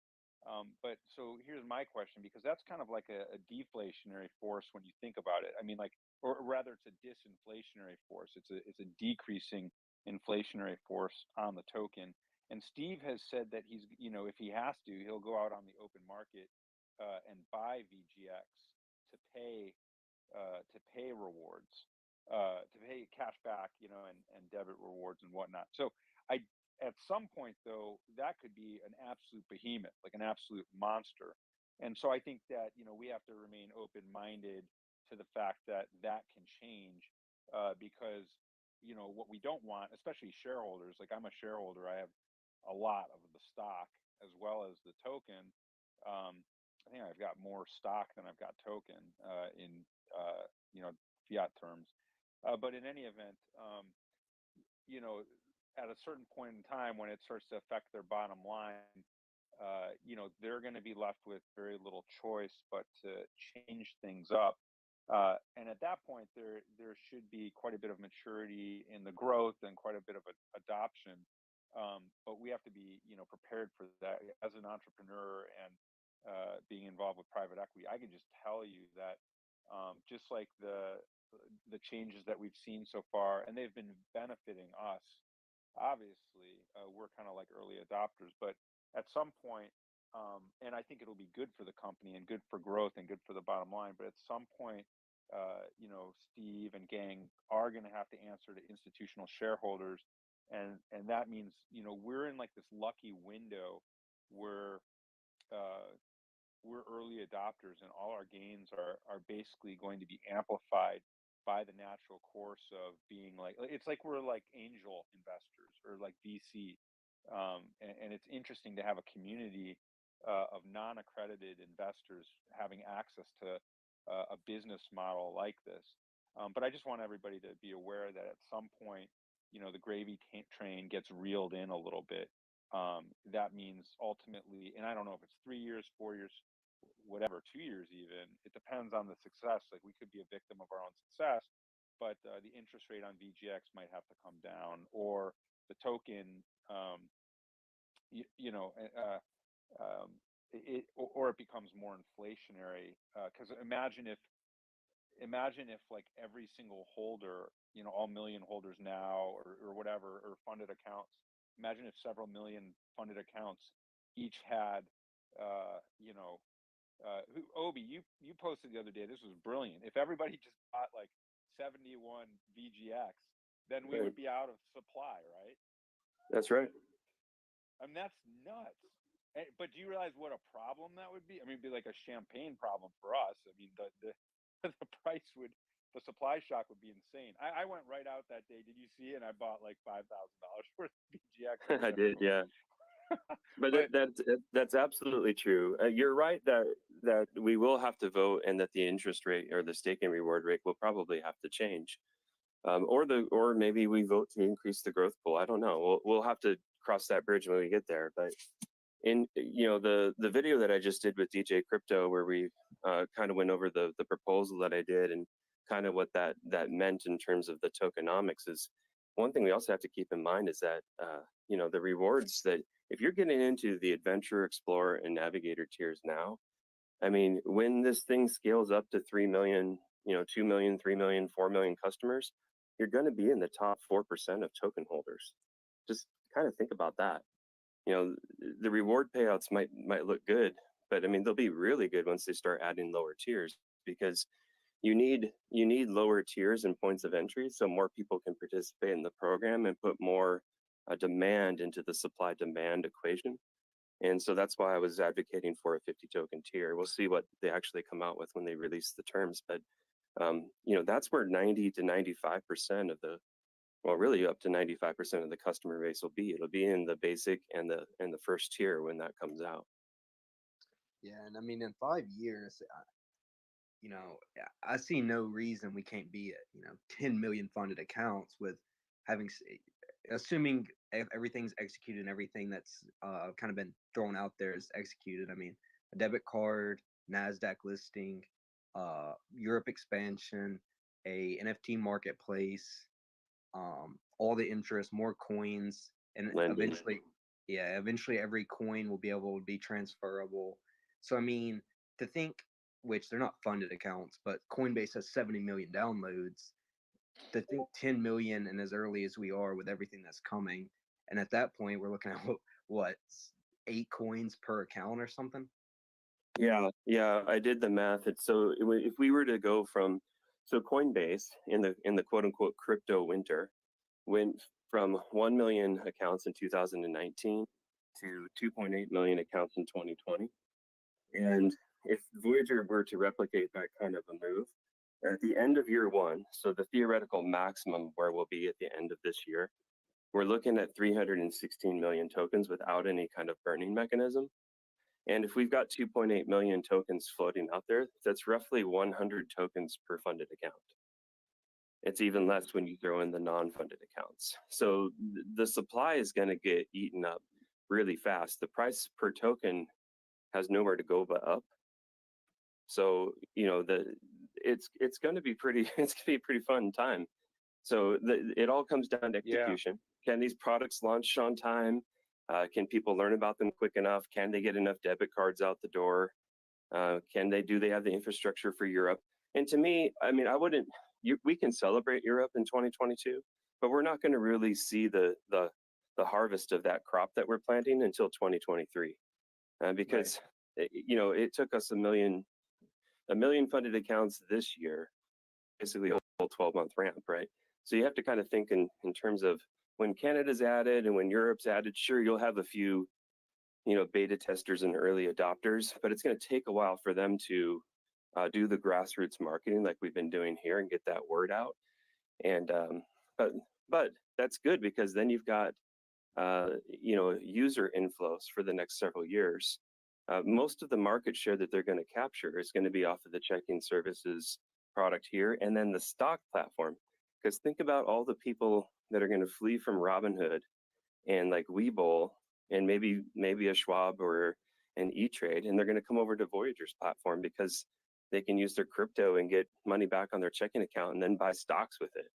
But so here's my question, because that's kind of like a deflationary force when you think about it. I mean, like, or rather, it's a disinflationary force. It's a decreasing inflationary force on the token. And Steve has said that he's, if he has to, he'll go out on the open market and buy VGX to pay rewards, to pay cash back, and debit rewards and whatnot. So at some point, though, that could be an absolute behemoth, like an absolute monster. And so I think that, we have to remain open-minded to the fact that that can change because, what we don't want, especially shareholders, like I'm a shareholder, I have a lot of the stock as well as the token. I think I've got more stock than I've got token in, fiat terms. But in any event, at a certain point in time when it starts to affect their bottom line, they're going to be left with very little choice but to change things up. And at that point, there should be quite a bit of maturity in the growth and quite a bit of adoption. But we have to be, prepared for that. As an entrepreneur and being involved with private equity, I can just tell you that just like the changes that we've seen so far, and they've been benefiting us. Obviously, we're kind of like early adopters, but at some point, and I think it'll be good for the company and good for growth and good for the bottom line. But at some point, Steve and gang are going to have to answer to institutional shareholders, and that means we're in like this lucky window where we're early adopters, and all our gains are basically going to be amplified by the natural course of being like, it's like we're like angel investors or like VC. And it's interesting to have a community of non-accredited investors having access to a business model like this. But I just want everybody to be aware that at some point, the gravy train gets reeled in a little bit. That means ultimately, and I don't know if it's 3 years, 4 years, whatever, 2 years even, it depends on the success. Like we could be a victim of our own success, but the interest rate on VGX might have to come down, or the token, or it becomes more inflationary. Because imagine if imagine if like every single holder, you know, all million holders now or whatever, or funded accounts, imagine if several million funded accounts each had, you know, Obi, you posted the other day, this was brilliant. If everybody just bought like 71 VGX, then we would be out of supply, right? That's right. I mean, that's nuts. But do you realize what a problem that would be? I mean, it'd be like a champagne problem for us. I mean, the the price would, the supply shock would be insane. I went right out that day. Did you see it? And I bought like $5,000 worth of VGX. I did, yeah. But that's absolutely true. You're right that we will have to vote, and that the interest rate or the stake and reward rate will probably have to change, or maybe we vote to increase the growth pool. I don't know. We'll have to cross that bridge when we get there. But in the video that I just did with DJ Crypto, where we kind of went over the proposal that I did and kind of what that meant in terms of the tokenomics, is one thing we also have to keep in mind is that the rewards that, if you're getting into the Adventurer, Explorer, and Navigator tiers now, I mean, when this thing scales up to 3 million, 2 million, 3 million, 4 million customers, you're going to be in the top 4% of token holders. Just kind of think about that. The reward payouts might look good, but I mean, they'll be really good once they start adding lower tiers, because you need lower tiers and points of entry so more people can participate in the program and put more demand into the supply demand equation. And so that's why I was advocating for a 50 token tier. We'll see what they actually come out with when they release the terms, but that's where 90 to 95% of the, well, really up to 95% of the customer base will be. It'll be in the basic and the first tier when that comes out. Yeah, and I mean, in 5 years, I see no reason we can't be at 10 million funded accounts with assuming everything's executed and everything that's kind of been thrown out there is executed. I mean, a debit card, NASDAQ listing, Europe expansion, a NFT marketplace, all the interest, more coins, and Lending. eventually every coin will be able to be transferable. So I mean, to think, which they're not funded accounts, but Coinbase has 70 million downloads. To think 10 million, and as early as we are with everything that's coming, and at that point we're looking at what 8 coins per account or something. Yeah, I did the math. If we were to go from, Coinbase in the quote unquote crypto winter went from 1 million accounts in 2019 to 2.8 million accounts in 2020. And if Voyager were to replicate that kind of a move at the end of year 1, so the theoretical maximum where we'll be at the end of this year, we're looking at 316 million tokens without any kind of burning mechanism. And if we've got 2.8 million tokens floating out there, that's roughly 100 tokens per funded account. It's even less when you throw in the non-funded accounts. So the supply is going to get eaten up really fast. The price per token has nowhere to go but up. So it's going to be pretty fun time. So it all comes down to execution. Yeah. Can these products launch on time? Can people learn about them quick enough? Can they get enough debit cards out the door? Do they have the infrastructure for Europe? And to me, I mean, we can celebrate Europe in 2022, but we're not going to really see the harvest of that crop that we're planting until 2023, because it took us a million funded accounts this year, basically a whole 12-month ramp, right? So you have to kind of think in terms of when Canada's added and when Europe's added. Sure, you'll have a few, beta testers and early adopters, but it's going to take a while for them to do the grassroots marketing like we've been doing here and get that word out. And but that's good, because then you've got user inflows for the next several years. Most of the market share that they're going to capture is going to be off of the checking services product here, and then the stock platform. Because think about all the people that are going to flee from Robinhood and like Webull and maybe a Schwab or an E-Trade, and they're going to come over to Voyager's platform because they can use their crypto and get money back on their checking account and then buy stocks with it.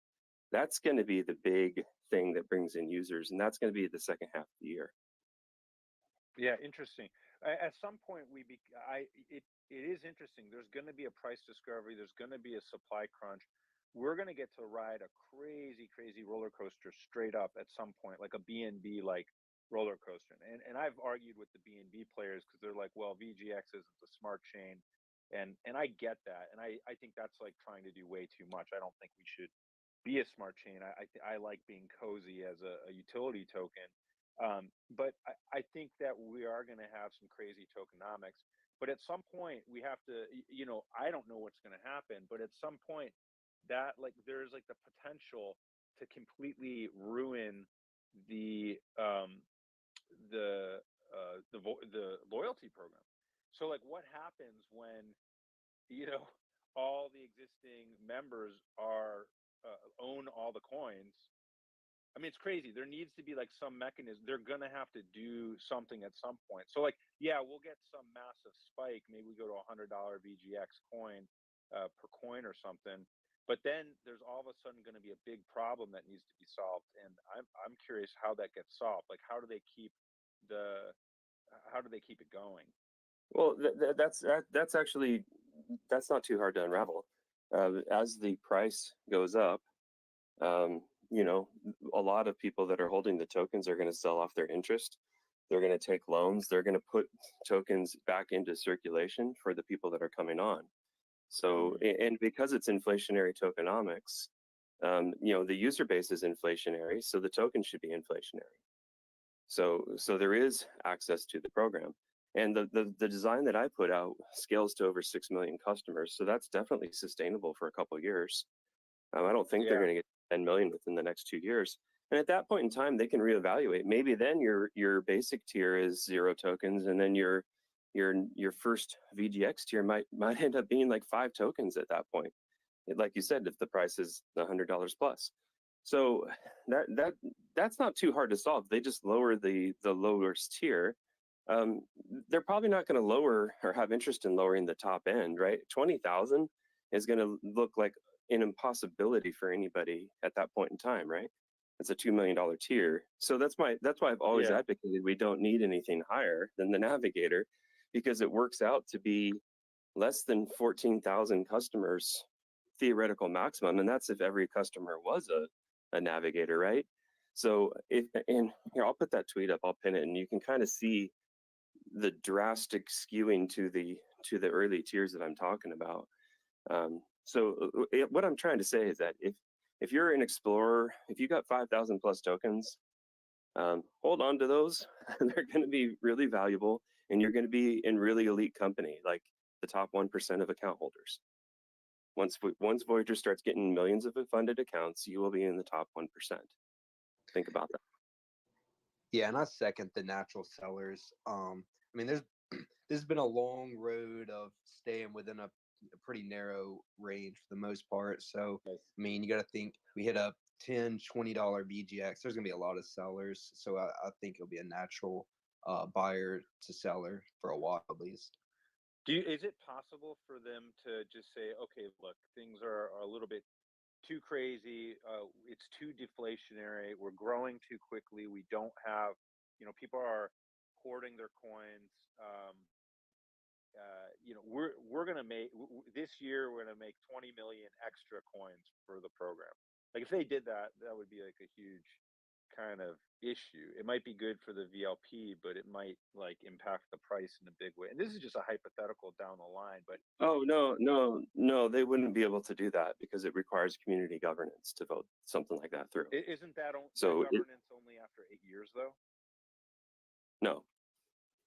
That's going to be the big thing that brings in users, and that's going to be the second half of the year. Yeah, interesting. At some point, it is interesting. There's going to be a price discovery. There's going to be a supply crunch. We're going to get to ride a crazy, crazy roller coaster straight up at some point, like a BNB like roller coaster. And I've argued with the BNB players because they're like, well, VGX isn't the smart chain. And I get that. And I think that's like trying to do way too much. I don't think we should be a smart chain. I like being cozy as a utility token. But I think that we are going to have some crazy tokenomics. But at some point, we have to, I don't know what's going to happen, but at some point, that like there's like the potential to completely ruin the the loyalty program. So like, what happens when all the existing members are own all the coins? I mean, it's crazy. There needs to be like some mechanism. They're gonna have to do something at some point. So like, yeah, we'll get some massive spike. Maybe we go to $100 VGX coin per coin or something. But then there's all of a sudden going to be a big problem that needs to be solved, and I'm curious how that gets solved. Like, how do they keep it going? Well, that's actually that's not too hard to unravel. As the price goes up, a lot of people that are holding the tokens are going to sell off their interest. They're going to take loans. They're going to put tokens back into circulation for the people that are coming on. So, and because it's inflationary tokenomics, the user base is inflationary, so the token should be inflationary. So there is access to the program. And the design that I put out scales to over 6 million customers. So that's definitely sustainable for a couple of years. I don't think they're going to get 10 million within the next 2 years. And at that point in time, they can reevaluate. Maybe then your basic tier is 0 tokens, and then your first VGX tier might end up being like 5 tokens at that point. Like you said, if the price is $100 plus. So that's not too hard to solve. They just lower the lowest tier. They're probably not going to lower or have interest in lowering the top end, right? 20,000 is going to look like an impossibility for anybody at that point in time, right? It's a $2 million tier. So that's why I've always advocated we don't need anything higher than the Navigator, because it works out to be less than 14,000 customers theoretical maximum, and that's if every customer was a Navigator, right? So and here, I'll put that tweet up, I'll pin it, and you can kind of see the drastic skewing to the early tiers that I'm talking about. What I'm trying to say is that if you're an explorer, if you got 5,000 plus tokens, hold on to those. They're going to be really valuable, and you're going to be in really elite company, like the top 1% of account holders. Once Voyager starts getting millions of funded accounts, you will be in the top 1%. Think about that. Yeah, and I second the natural sellers. I mean, there's been a long road of staying within a pretty narrow range for the most part. So, I mean, you got to think we hit a $10, $20 VGX. There's gonna be a lot of sellers. So I think it'll be a natural buyer to seller for a while at least. Is it possible for them to just say, okay, look, things are a little bit too crazy, it's too deflationary, we're growing too quickly, we don't have, people are hoarding their coins, we're going to make, this year we're going to make 20 million extra coins for the program. Like, if they did that, that would be like a huge kind of issue. It might be good for the VLP, but it might like impact the price in a big way. And this is just a hypothetical down the line, but no, they wouldn't be able to do that because it requires community governance to vote something like that through. Isn't that governance only after 8 years though?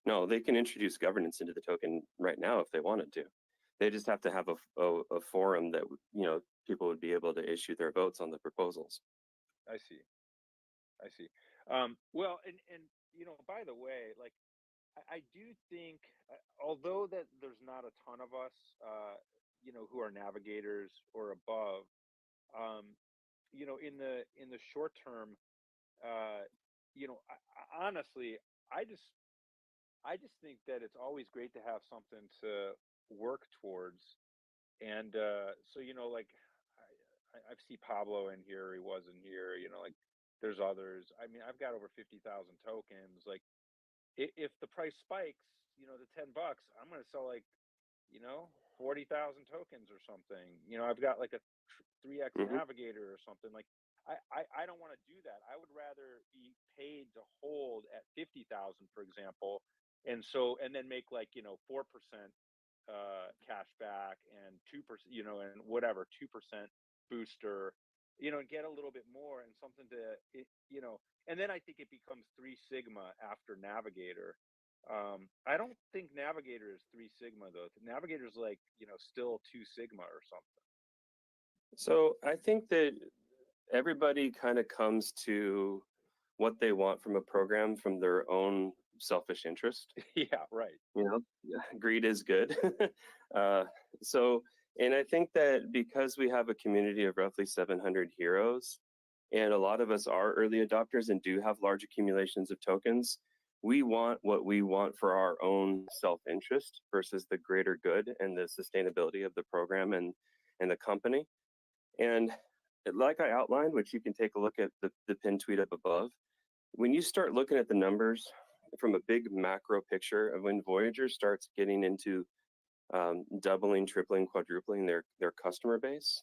No, they can introduce governance into the token right now if they wanted to. They just have to have a forum that people would be able to issue their votes on the proposals. I see. Well, and by the way, like, I do think, although that there's not a ton of us, who are navigators or above, in the short term, honestly, I just think that it's always great to have something to work towards, and so like I've seen Pablo in here, he was in here, like. There's others. I mean, I've got over 50,000 tokens. Like, if the price spikes, to $10, I'm going to sell like you know, 40,000 tokens or something. You know, I've got like a 3x navigator or something. Like, I don't want to do that. I would rather be paid to hold at 50,000, for example, and then make like, you know, 4% cash back and 2%, you know, and whatever 2% booster, you know, and get a little bit more and something to, you know, and then I think it becomes 3 Sigma after Navigator. I don't think Navigator is 3 Sigma though. Navigator's like, you know, still 2 Sigma or something. So I think that everybody kind of comes to what they want from a program from their own selfish interest. Yeah, right. You know, greed is good. And I think that because we have a community of roughly 700 heroes, and a lot of us are early adopters and do have large accumulations of tokens, we want what we want for our own self-interest versus the greater good and the sustainability of the program and the company. And like I outlined, which you can take a look at the pinned tweet up above, when you start looking at the numbers from a big macro picture of when Voyager starts getting into doubling, tripling, quadrupling their customer base,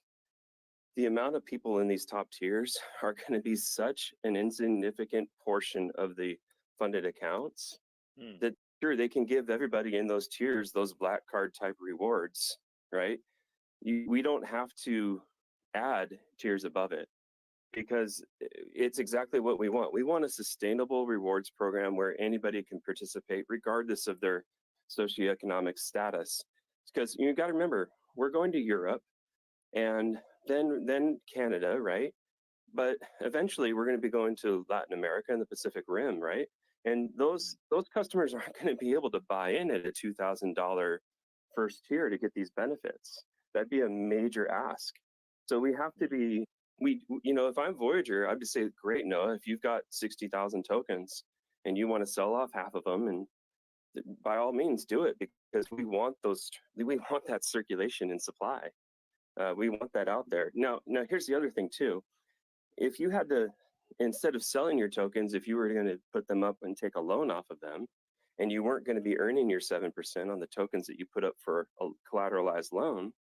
the amount of people in these top tiers are going to be such an insignificant portion of the funded accounts that sure, they can give everybody in those tiers those black card type rewards, right? We don't have to add tiers above it because it's exactly what we want. We want a sustainable rewards program where anybody can participate regardless of their socioeconomic status. Because you got to remember, we're going to Europe and then Canada, right? But eventually we're going to be going to Latin America and the Pacific Rim, right? And those customers aren't going to be able to buy in at a $2,000 first tier to get these benefits. That'd be a major ask. So we have to be, you know, if I'm Voyager, I'd say, great, Noah, if you've got 60,000 tokens and you want to sell off half of them, and by all means do it, because we want that circulation and supply. We want that out there. Now here's the other thing too. If you had to, instead of selling your tokens, if you were going to put them up and take a loan off of them, and you weren't going to be earning your 7% on the tokens that you put up for a collateralized loan,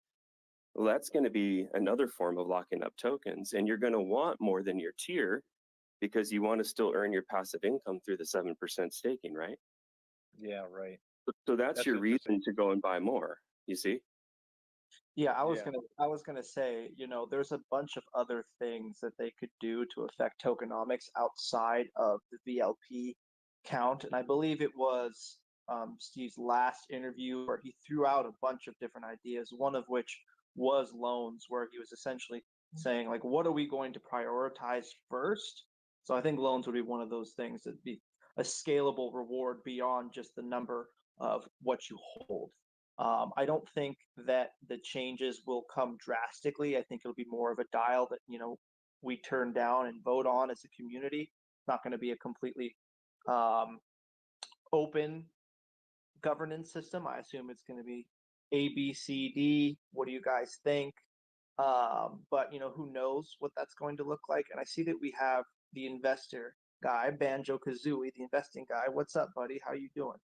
well, that's going to be another form of locking up tokens. And you're going to want more than your tier because you want to still earn your passive income through the 7% staking, right? Yeah, right. So that's your reason to go and buy more, you see? Yeah, I was gonna say, you know, there's a bunch of other things that they could do to affect tokenomics outside of the VLP count, and I believe it was Steve's last interview where he threw out a bunch of different ideas. One of which was loans, where he was essentially saying, like, what are we going to prioritize first? So I think loans would be one of those things that'd be a scalable reward beyond just the number of what you hold. I don't think that the changes will come drastically. I think it'll be more of a dial that, you know, we turn down and vote on as a community. It's not going to be a completely open governance system. I assume it's going to be A, B, C, D. What do you guys think? But, you know, who knows what that's going to look like. And I see that we have the investor guy, Banjo Kazooie, the investing guy. What's up, buddy? How you doing?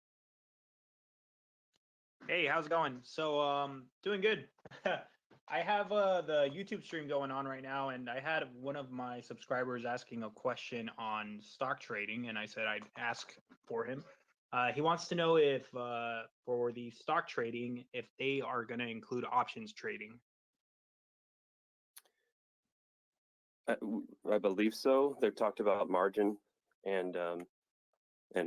Hey, how's it going? So, doing good. I have the YouTube stream going on right now, and I had one of my subscribers asking a question on stock trading, and I said I'd ask for him. He wants to know if, for the stock trading, if they are going to include options trading. I believe so. They've talked about margin and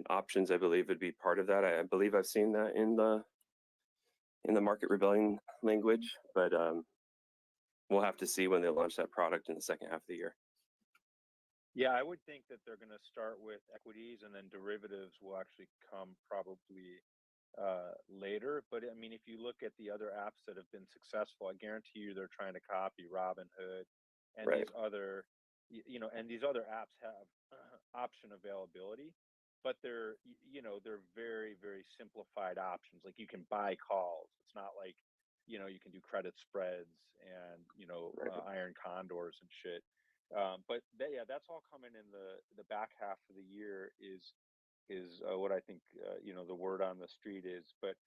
options. I believe would be part of that. I believe I've seen that in the market rebellion language, but we'll have to see when they launch that product in the second half of the year. Yeah, I would think that they're going to start with equities, and then derivatives will actually come probably later. But I mean, if you look at the other apps that have been successful, I guarantee you they're trying to copy Robinhood and Right. these other, you know, and these other apps have option availability, but they're, you know, they're very, very simplified options. Like you can buy calls. It's not like, you know, you can do credit spreads and, you know, iron condors and shit. But yeah, that's all coming in the back half of the year is what I think, you know, the word on the street is. But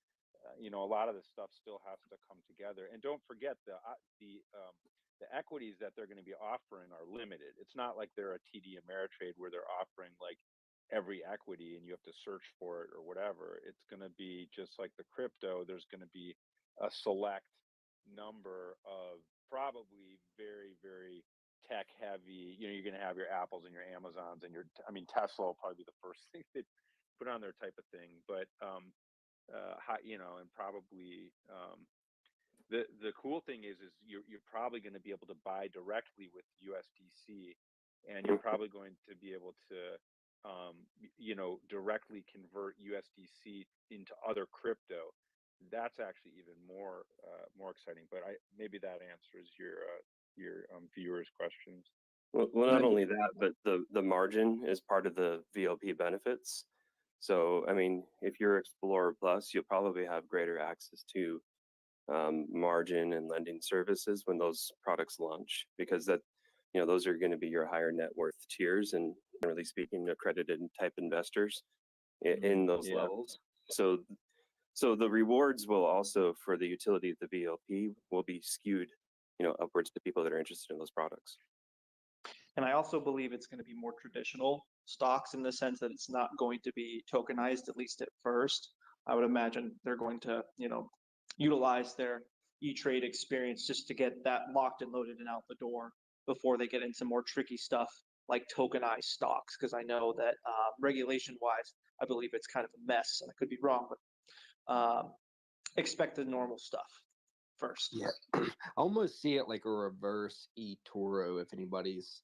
you know, a lot of this stuff still has to come together. And don't forget the equities that they're going to be offering are limited. It's not like they're a TD Ameritrade where they're offering like every equity and you have to search for it or whatever. It's going to be just like the crypto. There's going to be a select number of probably very, very tech heavy. You know, you're going to have your Apples and your Amazons and your, I mean, Tesla will probably be the first thing they put on their type of thing. But you know, and probably the cool thing is you're probably going to be able to buy directly with USDC, and you're probably going to be able to you know, directly convert USDC into other crypto. That's actually even more exciting. But maybe that answers your viewers' questions. Well, not only that, but the margin is part of the VLP benefits. So, I mean, if you're Explorer Plus, you'll probably have greater access to margin and lending services when those products launch, because that, you know, those are going to be your higher net worth tiers and, generally speaking, accredited type investors in those levels. So the rewards will also, for the utility of the VLP, will be skewed, you know, upwards to people that are interested in those products. And I also believe it's going to be more traditional stocks in the sense that it's not going to be tokenized, at least at first. I would imagine they're going to, you know, utilize their E-Trade experience just to get that locked and loaded and out the door before they get into more tricky stuff like tokenized stocks. Because I know that regulation-wise, I believe it's kind of a mess, and I could be wrong, but expect the normal stuff first. Yeah, I almost see it like a reverse eToro if anybody's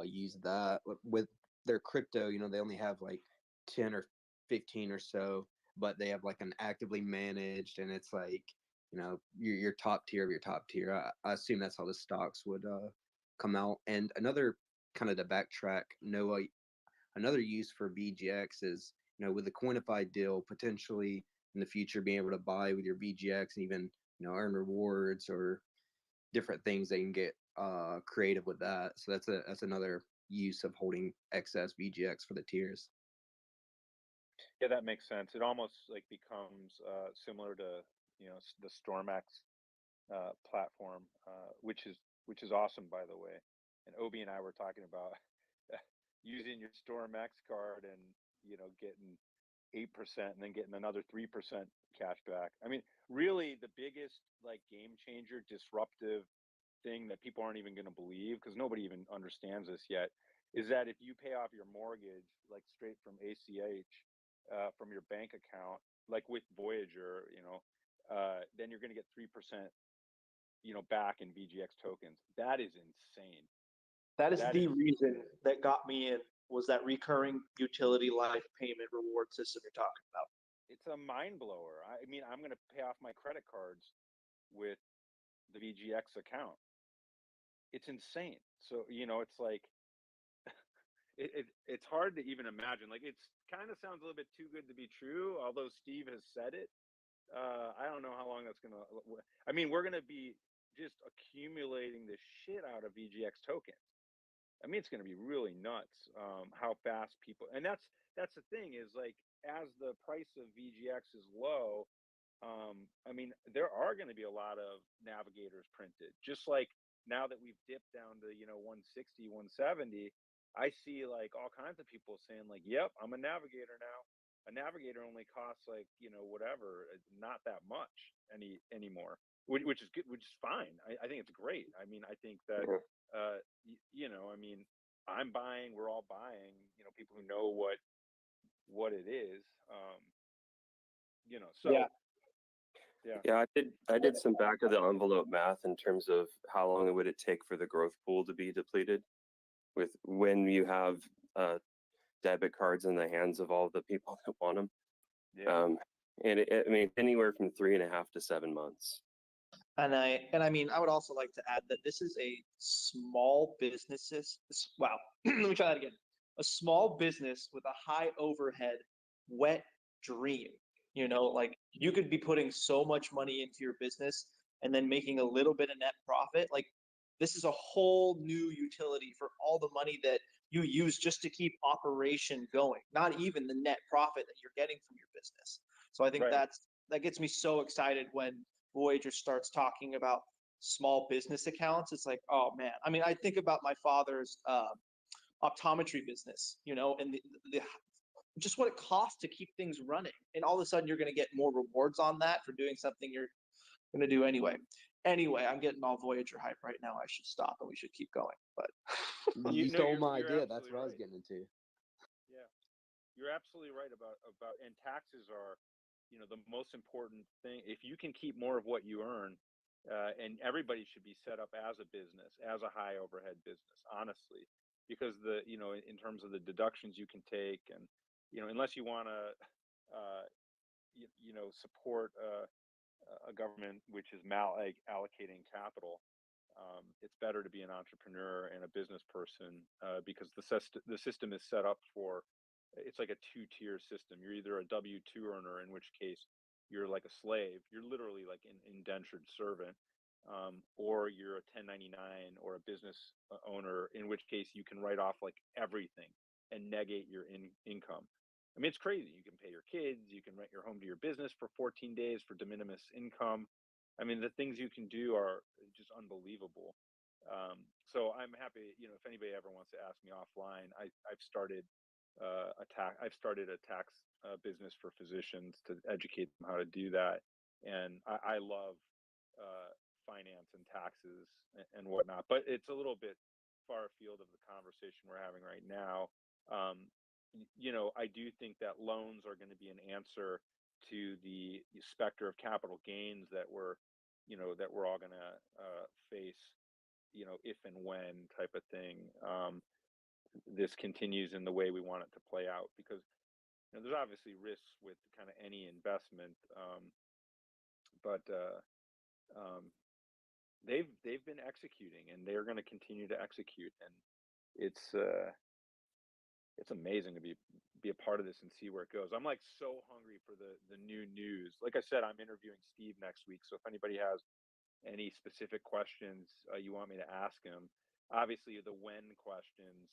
used that with their crypto. You know, they only have like 10 or 15 or so, but they have like an actively managed, and it's like, you know, your top tier of your top tier. I assume that's how the stocks would come out. And another kind of to backtrack, Noah, another use for VGX is, you know, with the Coinify deal, potentially in the future being able to buy with your VGX and even, you know, earn rewards or different things. They can get creative with that. So that's another use of holding excess VGX for the tiers. Yeah, that makes sense. It almost like becomes similar to, you know, the StormX platform, which is awesome, by the way. And Obi and I were talking about using your StormX card and, you know, getting 8% and then getting another 3% cash back. I mean, really the biggest like game changer, disruptive thing that people aren't even going to believe, because nobody even understands this yet, is that if you pay off your mortgage like straight from ACH from your bank account, like with Voyager, you know, then you're going to get 3%, you know, back in VGX tokens. That is insane. That is the reason that got me in, was that recurring utility life payment reward system you're talking about. It's a mind blower. I mean, I'm going to pay off my credit cards with the VGX account. It's insane. So, you know, it's like, it's hard to even imagine. Like, it's kind of sounds a little bit too good to be true, although Steve has said it. I don't know how long that's going to, I mean, we're going to be just accumulating the shit out of VGX tokens. I mean, it's going to be really nuts how fast people, and that's the thing is, like, as the price of VGX is low, I mean, there are going to be a lot of navigators printed. Just like now that we've dipped down to, you know, 160, 170, I see like all kinds of people saying like, yep, I'm a navigator now. A navigator only costs like, you know, whatever, not that much anymore, which is good, which is fine. I think it's great. I mean, I think that, you know, I mean, I'm buying, we're all buying, you know, people who know what it is, you know, so. Yeah, I did some back of the envelope math in terms of how long would it take for the growth pool to be depleted with when you have debit cards in the hands of all the people that want them. And I mean, anywhere from 3.5 to 7 months. And I mean, I would also like to add that this is a small businesses. Wow, let me try that again. A small business with a high overhead, wet dream. You know, like you could be putting so much money into your business and then making a little bit of net profit. Like this is a whole new utility for all the money that you use just to keep operation going, not even the net profit that you're getting from your business. So I think that's that gets me so excited when Voyager starts talking about small business accounts. It's like, oh man. I mean, I think about my father's optometry business, you know, and the just what it costs to keep things running. And all of a sudden you're going to get more rewards on that for doing something you're going to do anyway. Anyway, I'm getting all Voyager hype right now. I should stop and we should keep going. But you stole my idea. That's what I was getting into. Yeah, you're absolutely right about and taxes are, you know, the most important thing. If you can keep more of what you earn, and everybody should be set up as a business, as a high overhead business, honestly, because you know, in terms of the deductions you can take, and you know, unless you want to, you know, support a government which is allocating capital, it's better to be an entrepreneur and a business person, because the system is set up for, it's like a two-tier system. You're either a W-2 earner, in which case you're like a slave, you're literally like an indentured servant, or you're a 1099 or a business owner, in which case you can write off like everything and negate your income. I mean, it's crazy. You can pay your kids, you can rent your home to your business for 14 days for de minimis income. I mean, the things you can do are just unbelievable. So I'm happy, you know, if anybody ever wants to ask me offline, I've started a tax business for physicians to educate them how to do that. And I love finance and taxes and whatnot, but it's a little bit far afield of the conversation we're having right now. You know, I do think that loans are going to be an answer to the specter of capital gains that we're all going to face, you know, if and when type of thing this continues in the way we want it to play out. Because, you know, there's obviously risks with kind of any investment, but they've been executing, and they're going to continue to execute, and it's amazing to be a part of this and see where it goes. I'm like so hungry for the new news. Like I said, I'm interviewing Steve next week, so if anybody has any specific questions you want me to ask him, obviously the when questions,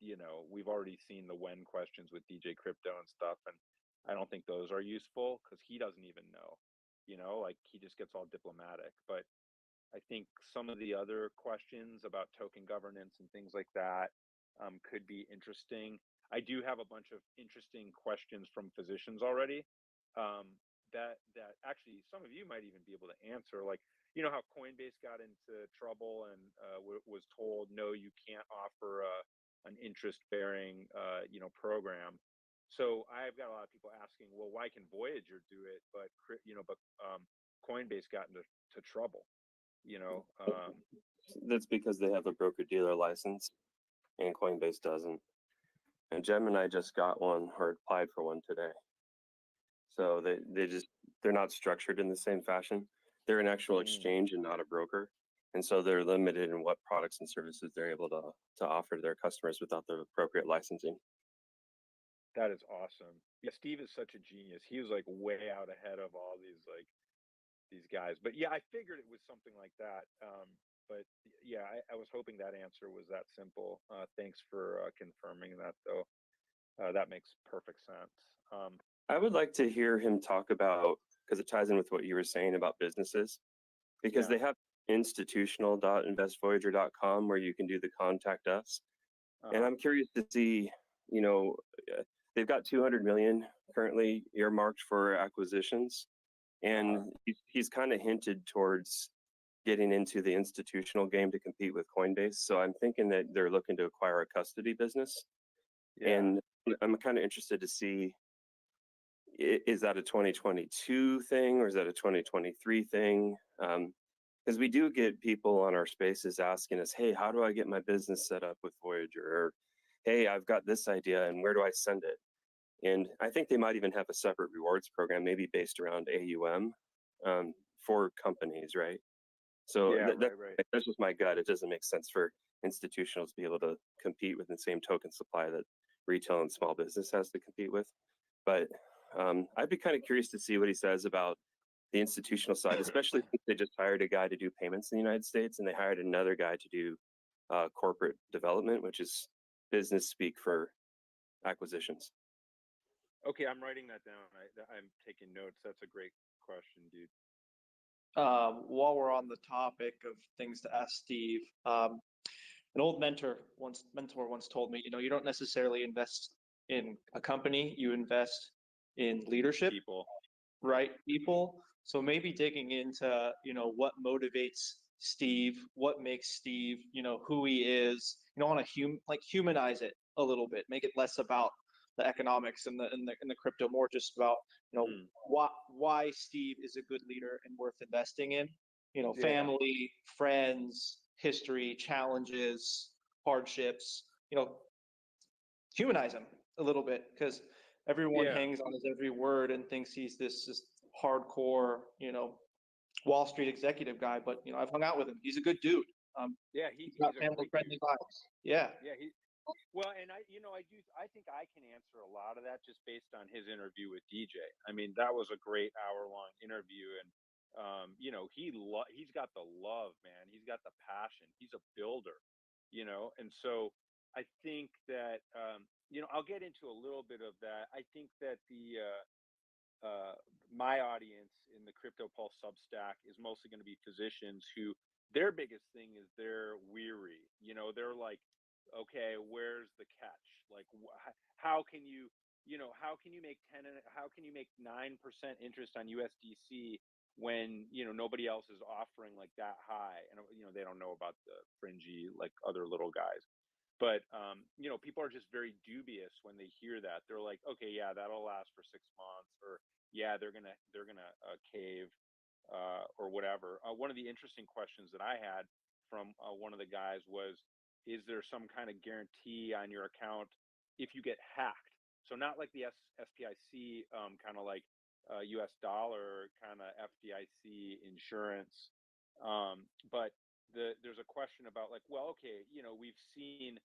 you know, we've already seen the when questions with DJ Crypto and stuff, and I don't think those are useful because he doesn't even know, you know, like he just gets all diplomatic. But I think some of the other questions about token governance and things like that could be interesting. I do have a bunch of interesting questions from physicians already, that actually some of you might even be able to answer. Like, you know how Coinbase got into trouble and was told, no, you can't offer an interest-bearing you know, program. So I've got a lot of people asking, well, why can Voyager do it, but Coinbase got into trouble? You know, that's because they have a broker-dealer license, and Coinbase doesn't. And Gemini just got one or applied for one today. So they're not structured in the same fashion. They're an actual exchange and not a broker. And so they're limited in what products and services they're able to offer to their customers without the appropriate licensing. That is awesome. Yeah, Steve is such a genius. He was like way out ahead of all these guys. But yeah, I figured it was something like that. But yeah, I was hoping that answer was that simple. Thanks for confirming that, though. That makes perfect sense. I would like to hear him talk about, because it ties in with what you were saying about businesses, because they have institutional.investvoyager.com where you can do the contact us. And I'm curious to see, you know, they've got 200 million currently earmarked for acquisitions. And he's kind of hinted towards getting into the institutional game to compete with Coinbase. So I'm thinking that they're looking to acquire a custody business. Yeah. And I'm kind of interested to see, is that a 2022 thing or is that a 2023 thing? Because we do get people on our spaces asking us, hey, how do I get my business set up with Voyager? Or, hey, I've got this idea and where do I send it? And I think they might even have a separate rewards program, maybe based around AUM for companies, right? So that's just my gut. It doesn't make sense for institutionals to be able to compete with the same token supply that retail and small business has to compete with. But I'd be kind of curious to see what he says about the institutional side, especially since they just hired a guy to do payments in the United States, and they hired another guy to do corporate development, which is business speak for acquisitions. Okay, I'm writing that down. I'm taking notes. That's a great question, dude. While we're on the topic of things to ask Steve, an old mentor once told me, you don't necessarily invest in a company, you invest in leadership, People. right? People. So maybe digging into, what motivates Steve, what makes Steve, who he is. You don't want to humanize it a little bit, make it less about the economics and the crypto, more just about, why Steve is a good leader and worth investing in. Family, friends, history, challenges, hardships, humanize him a little bit, because everyone hangs on his every word and thinks he's this just hardcore, Wall Street executive guy. But I've hung out with him. He's a good dude. He's got family friendly vibes. Yeah. Well, and I think I can answer a lot of that just based on his interview with DJ. I mean, that was a great hour-long interview, and he's got the love, man. He's got the passion. He's a builder, and so I think that I'll get into a little bit of that. I think that the my audience in the Crypto Pulse Substack is mostly going to be physicians who their biggest thing is they're weary. They're like, okay, where's the catch? Like, how can you make 9% interest on USDC when nobody else is offering like that high, and they don't know about the fringy like other little guys. But people are just very dubious when they hear that. They're like, okay, yeah, that'll last for 6 months, or yeah, they're gonna cave, or whatever. One of the interesting questions that I had from one of the guys was, is there some kind of guarantee on your account if you get hacked? So not like the SPIC, kind of like US dollar kind of FDIC insurance, but there's a question about like, well, okay, we've seen,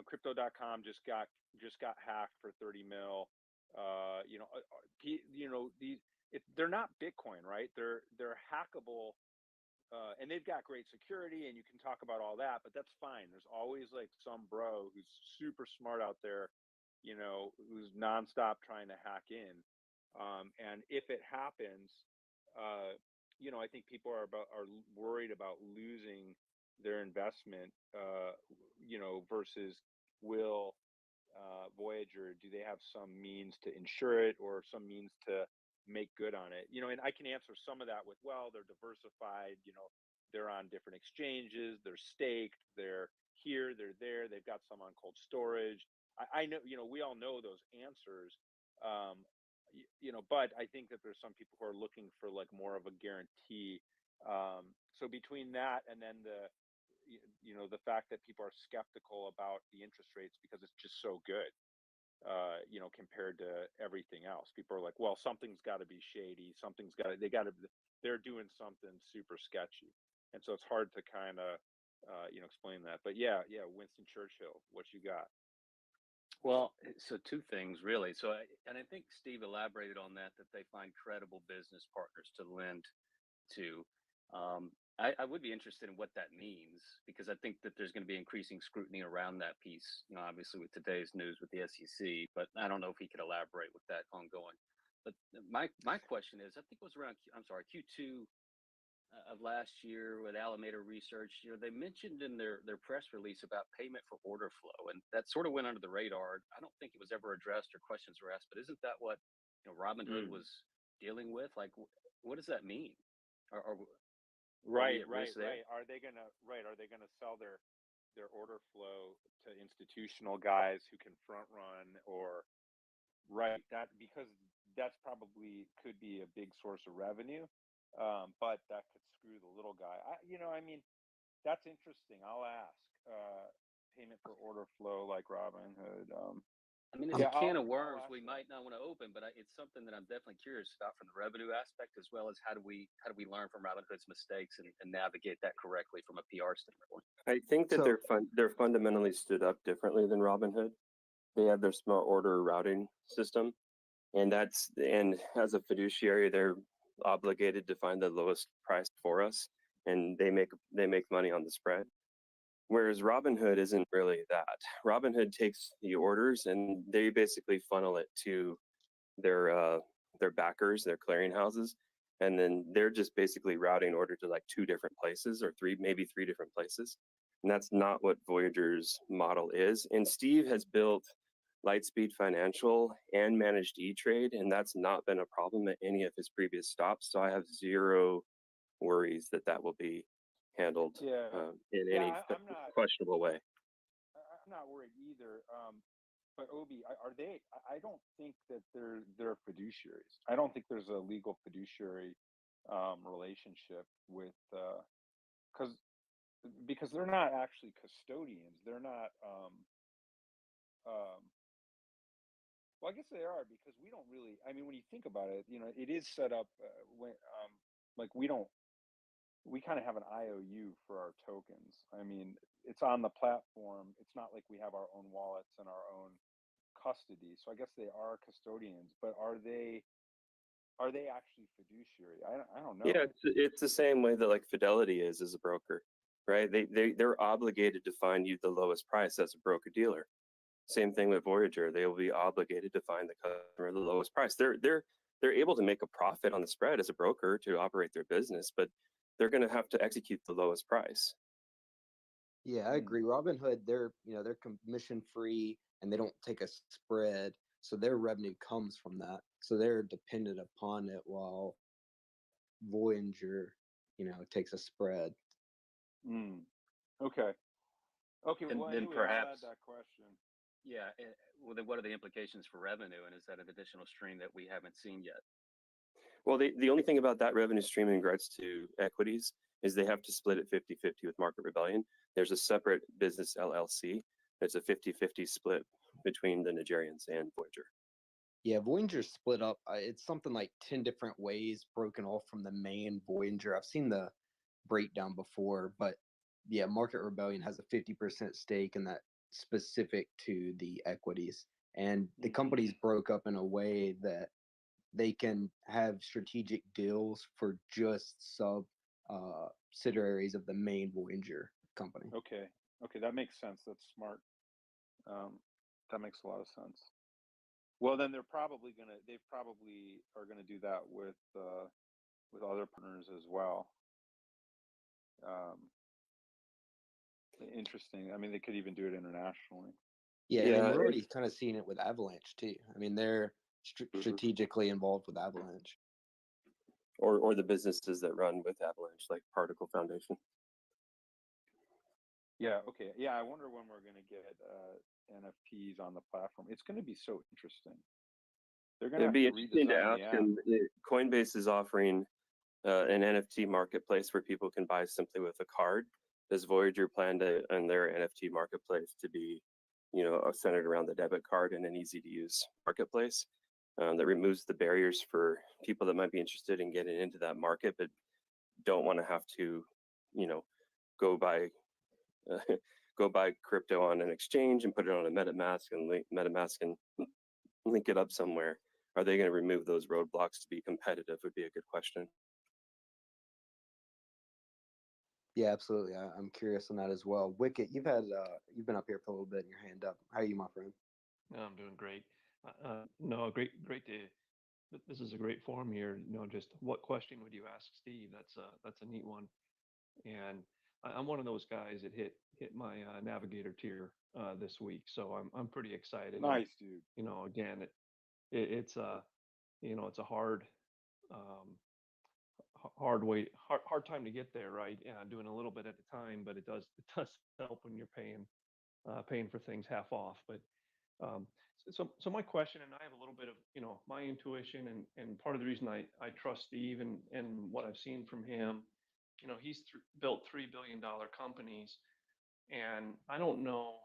crypto.com just got hacked for 30 mil. They're not Bitcoin, right? They're hackable, and they've got great security, and you can talk about all that, but that's fine. There's always like some bro who's super smart out there, who's nonstop trying to hack in. And if it happens, I think people are worried about losing their investment, versus will Voyager, do they have some means to insure it or some means to make good on it? And I can answer some of that with, well, they're diversified, they're on different exchanges, they're staked, they're here, they're there, they've got some on cold storage. I know, we all know those answers. But I think that there's some people who are looking for like more of a guarantee. So between that and then the fact that people are skeptical about the interest rates because it's just so good, compared to everything else. People are like, well, something's got to be shady. They're doing something super sketchy. And so it's hard to kind of, explain that. But yeah, Winston Churchill, what you got? Well, so two things really. And I think Steve elaborated on that they find credible business partners to lend to. I would be interested in what that means, because I think that there's going to be increasing scrutiny around that piece, obviously with today's news with the SEC, but I don't know if he could elaborate with that ongoing. But my question is, I think it was around, Q2 of last year with Alameda Research, they mentioned in their press release about payment for order flow, and that sort of went under the radar. I don't think it was ever addressed or questions were asked, but isn't that what Robinhood was dealing with? Like, what does that mean? Right. Are they gonna sell their order flow to institutional guys who can front run, or that, because that's probably could be a big source of revenue, but that could screw the little guy. That's interesting. I'll ask. Payment for order flow like Robinhood. It's a can of worms we might not want to open, but it's something that I'm definitely curious about from the revenue aspect, as well as how do we learn from Robinhood's mistakes and navigate that correctly from a PR standpoint. I think that they're fundamentally stood up differently than Robinhood. They have their smart order routing system, and as a fiduciary, they're obligated to find the lowest price for us, and they make money on the spread. Whereas Robinhood isn't really that. Robinhood takes the orders and they basically funnel it to their backers, their clearinghouses, and then they're just basically routing order to like 2 different places or 3, maybe 3 different places. And that's not what Voyager's model is. And Steve has built Lightspeed Financial and managed E-Trade, and that's not been a problem at any of his previous stops. So I have zero worries that that will be handled in any questionable way. I'm not worried either. But Obi, are they? I don't think that they're fiduciaries. I don't think there's a legal fiduciary relationship with because they're not actually custodians. They're not. Well, I guess they are because we don't really. I mean, when you think about it, it is set up when like we kind of have an IOU for our tokens. I mean, it's on the platform. It's not like we have our own wallets and our own custody. So I guess they are custodians, but are they actually fiduciary? I don't know. Yeah, it's the same way that like Fidelity is as a broker, right? They're obligated to find you the lowest price as a broker dealer. Same thing with Voyager. They will be obligated to find the customer the lowest price. They're able to make a profit on the spread as a broker to operate their business, but they're going to have to execute the lowest price. Yeah, I agree. Robinhood, they're commission free and they don't take a spread, so their revenue comes from that. So they're dependent upon it, while Voyager, takes a spread. Okay. And Well, then anyway, perhaps I'll add that question. Yeah. Well, then what are the implications for revenue? And is that an additional stream that we haven't seen yet? Well, the only thing about that revenue stream in regards to equities is they have to split it 50-50 with Market Rebellion. There's a separate business LLC. There's a 50-50 split between the Nigerians and Voyager. Yeah, Voyager's split up. It's something like 10 different ways broken off from the main Voyager. I've seen the breakdown before, but yeah, Market Rebellion has a 50% stake in that specific to the equities. And the companies broke up in a way that they can have strategic deals for just subsidiaries of the main Voyager company. Okay, that makes sense. That's smart. That makes a lot of sense. Well, then they probably are gonna do that with other partners as well. Interesting. I mean, they could even do it internationally. Yeah, and we're already kind of seeing it with Avalanche too. I mean, they're strategically involved with Avalanche. Or the businesses that run with Avalanche, like Particle Foundation. Yeah. Okay. Yeah. I wonder when we're going to get NFTs on the platform. It's going to be so interesting. They're going to be interesting to ask them. Coinbase is offering an NFT marketplace where people can buy simply with a card. Does Voyager plan to, on their NFT marketplace, to be, centered around the debit card and an easy to use marketplace that removes the barriers for people that might be interested in getting into that market, but don't want to have to, go buy crypto on an exchange and put it on a MetaMask and link it up somewhere? Are they going to remove those roadblocks to be competitive? Would be a good question. Yeah, absolutely. I'm curious on that as well. Wicket, you've been up here for a little bit and your hand up. How are you, my friend? No, I'm doing great. No, great to. This is a great forum here. Just what question would you ask Steve? That's a neat one. And I'm one of those guys that hit my navigator tier this week, so I'm pretty excited. Nice, dude. Again, it's it's a hard time to get there, right? Doing a little bit at a time, but it does help when you're paying for things half off. But so my question, and I have a little bit of my intuition, and part of the reason I trust Steve and what I've seen from him, he's built $3 billion companies, and I don't know.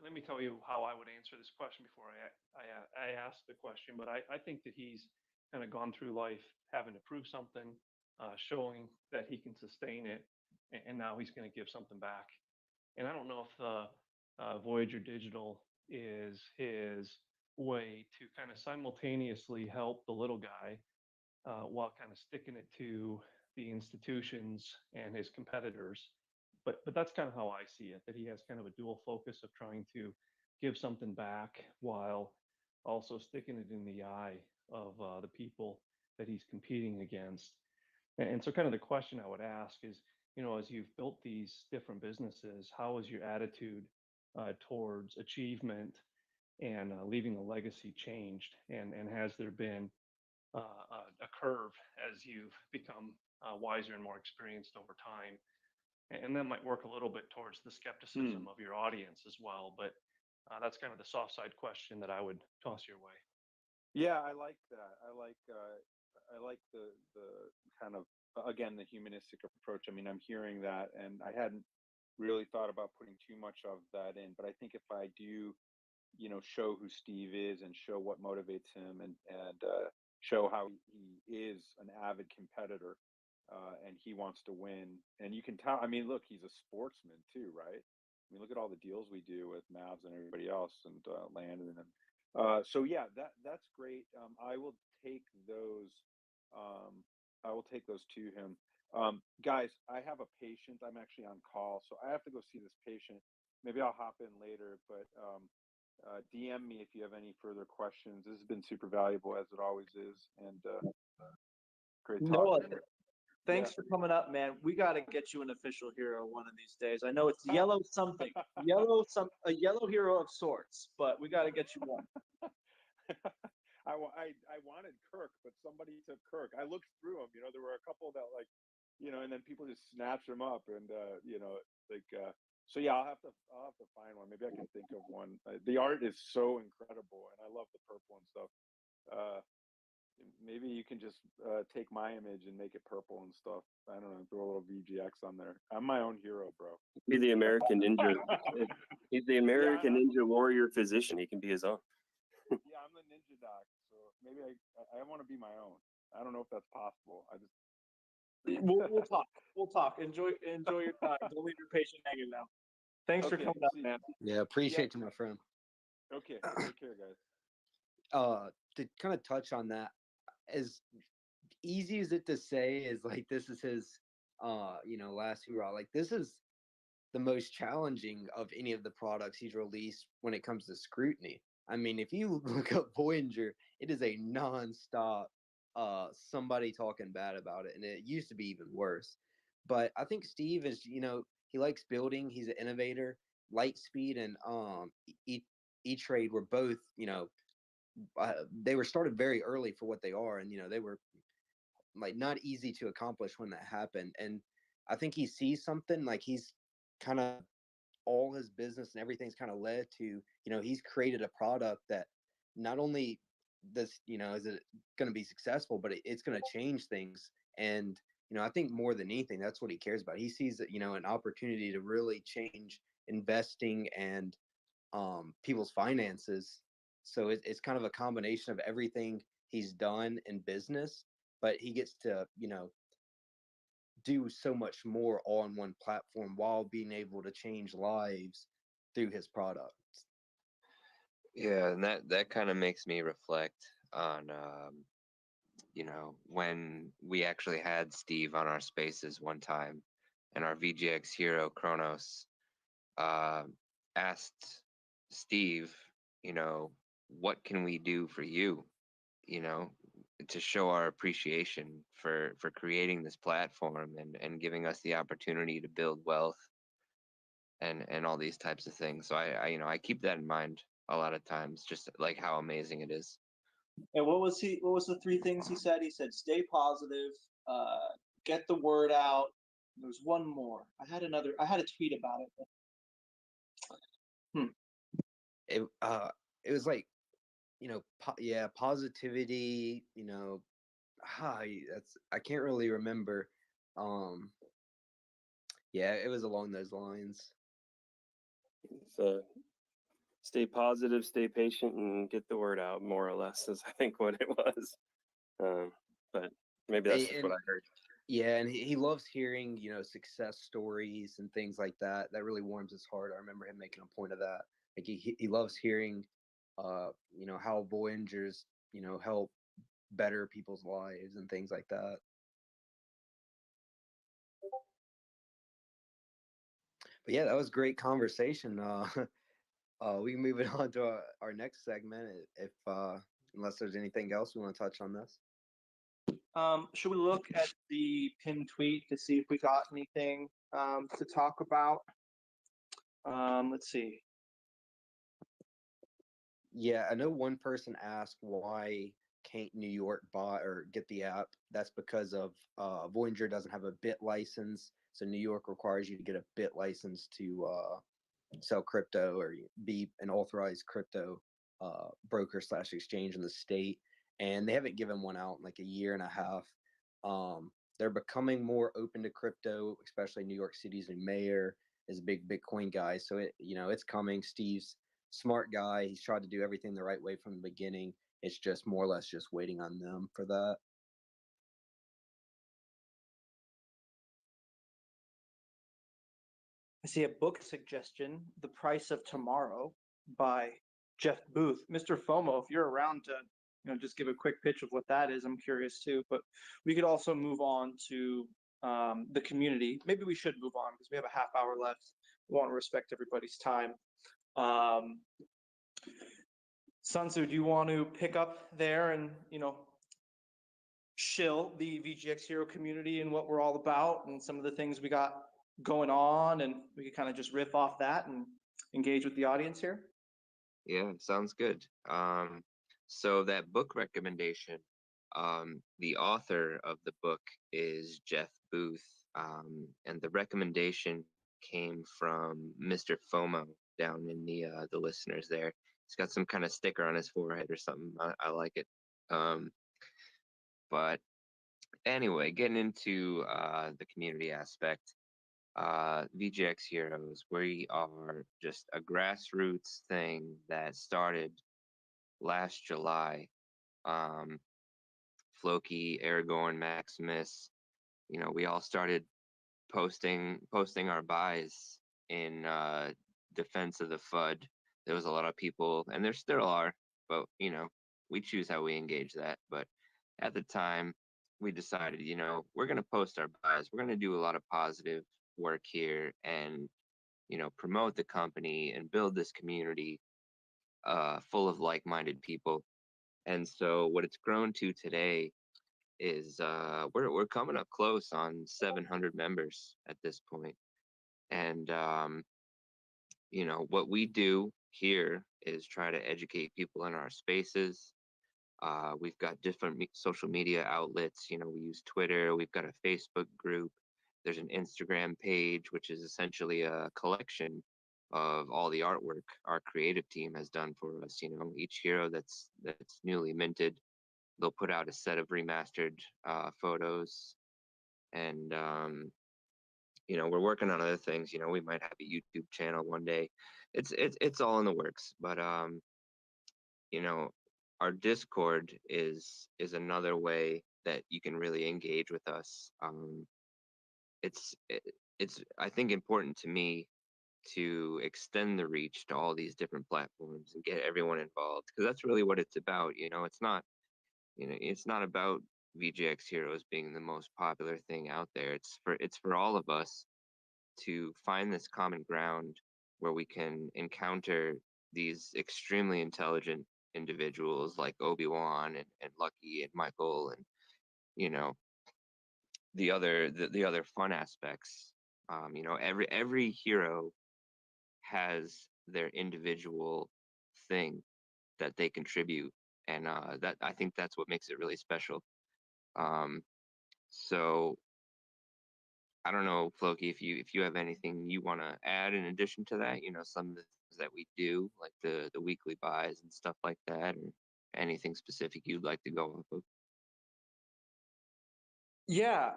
Let me tell you how I would answer this question before I ask the question. But I think that he's kind of gone through life having to prove something, showing that he can sustain it, and now he's going to give something back. And I don't know if Voyager Digital is his way to kind of simultaneously help the little guy while kind of sticking it to the institutions and his competitors. But that's kind of how I see it, that he has kind of a dual focus of trying to give something back while also sticking it in the eye of the people that he's competing against. And so, kind of the question I would ask is, as you've built these different businesses, how has your attitude towards achievement and leaving a legacy changed? And has there been a curve as you've become wiser and more experienced over time? And that might work a little bit towards the skepticism of your audience as well. But that's kind of the soft side question that I would toss your way. Yeah, I like that. I like the kind of, again, the humanistic approach. I mean, I'm hearing that, and I hadn't really thought about putting too much of that in. But I think if I do, show who Steve is and show what motivates him, and show how he is an avid competitor, and he wants to win. And you can tell. I mean, look, he's a sportsman too, right? I mean, look at all the deals we do with Mavs and everybody else, and Landon and so yeah, that's great. I will take those. I will take those to him. Guys, I have a patient. I'm actually on call, so I have to go see this patient. Maybe I'll hop in later, but DM me if you have any further questions. This has been super valuable, as it always is, and great talking. Thanks for coming up, man. We got to get you an official hero one of these days. I know it's yellow something, a yellow hero of sorts, but we got to get you one. I wanted Kirk, but somebody took Kirk. I looked through them. There were a couple that and then people just snatched them up, and so yeah, I'll have to find one. Maybe I can think of one. The art is so incredible, and I love the purple and stuff. Maybe you can just take my image and make it purple and stuff. I don't know, throw a little VGX on there. I'm my own hero, bro. He's the American Ninja. He's the American Ninja warrior physician. He can be his own. Yeah, I'm the ninja doc, so maybe I want to be my own. I don't know if that's possible. We'll talk. We'll talk. Enjoy your time. Don't leave your patient hanging now. Thanks for coming up, man. Yeah, appreciate you, my friend. Okay, take care, guys. To kind of touch on that, as easy as it to say is like this is his last hurrah. Like this is the most challenging of any of the products he's released when it comes to scrutiny. I mean, if you look up Voyager, it is a non-stop somebody talking bad about it, and it used to be even worse. But I think Steve is, he likes building. He's an innovator. Lightspeed and E-Trade were both, they were started very early for what they are, and they were like not easy to accomplish when that happened. And I think he sees something, like he's kind of all his business and everything's kind of led to, he's created a product that not only this, is it going to be successful, but it's going to change things. And I think more than anything, that's what he cares about. He sees that, an opportunity to really change investing and people's finances. So it's kind of a combination of everything he's done in business, but he gets to, do so much more all on one platform while being able to change lives through his products. Yeah, and that kind of makes me reflect on, when we actually had Steve on our spaces one time, and our VGX hero Kronos asked Steve, what can we do for you, to show our appreciation for creating this platform and giving us the opportunity to build wealth and all these types of things. So I keep that in mind a lot of times, just like how amazing it is. And what was the three things he said? He said, stay positive, get the word out. There's one more. I had a tweet about it. It was like, positivity, I can't really remember. It was along those lines. So stay positive, stay patient, and get the word out, more or less, is I think what it was. But maybe that's just what I heard. Yeah, and he loves hearing, success stories and things like that. That really warms his heart. I remember him making a point of that. Like he loves hearing, how Voyagers, help better people's lives and things like that. But yeah, that was great conversation. We can move it on to our next segment if unless there's anything else we want to touch on this. Should we look at the pinned tweet to see if we got anything to talk about? Let's see. Yeah, I know one person asked why can't New York buy or get the app. That's because of Voyager doesn't have a bit license, so New York requires you to get a bit license to sell crypto or be an authorized crypto broker / exchange in the state. And they haven't given one out in like a year and a half. They're becoming more open to crypto, especially New York City's new mayor is a big Bitcoin guy. So it's coming. Steve's smart guy. He's tried to do everything the right way from the beginning. It's just more or less just waiting on them for that. I see a book suggestion, The Price of Tomorrow by Jeff Booth. Mr. FOMO, if you're around to just give a quick pitch of what that is, I'm curious too. But we could also move on to the community. Maybe we should move on because we have a half hour left. We want to respect everybody's time. Sunsu, do you want to pick up there and shill the VGX Hero community and what we're all about and some of the things we got going on, and we could kind of just riff off that and engage with the audience here? Yeah, sounds good. So that book recommendation, the author of the book is Jeff Booth, and the recommendation came from Mr. FOMO down in the listeners there. He's got some kind of sticker on his forehead or something. I like it. But anyway, getting into the community aspect, VGX Heroes, we are just a grassroots thing that started last July. Floki, Airborne, Maximus, we all started posting our buys in defense of the FUD. There was a lot of people, and there still are, but we choose how we engage that. But at the time, we decided, we're going to post our buys. We're going to do a lot of positive work here and promote the company and build this community full of like-minded people. And so what it's grown to today is we're coming up close on 700 members at this point. And what we do here is try to educate people in our spaces. We've got different social media outlets. We use Twitter. We've got a Facebook group. There's an Instagram page, which is essentially a collection of all the artwork our creative team has done for us. Each hero that's newly minted, they'll put out a set of remastered photos. And we're working on other things. We might have a YouTube channel one day. It's all in the works. But our Discord is another way that you can really engage with us. It's I think important to me to extend the reach to all these different platforms and get everyone involved, because that's really what it's about. It's not about VGX Heroes being the most popular thing out there. It's for all of us to find this common ground where we can encounter these extremely intelligent individuals like Obi-Wan and Lucky and Michael and the other fun aspects. Every hero has their individual thing that they contribute, and that I think that's what makes it really special. So I don't know, Floki, if you have anything you want to add in addition to that, some of the things that we do, like the weekly buys and stuff like that, or anything specific you'd like to go off of. Yeah,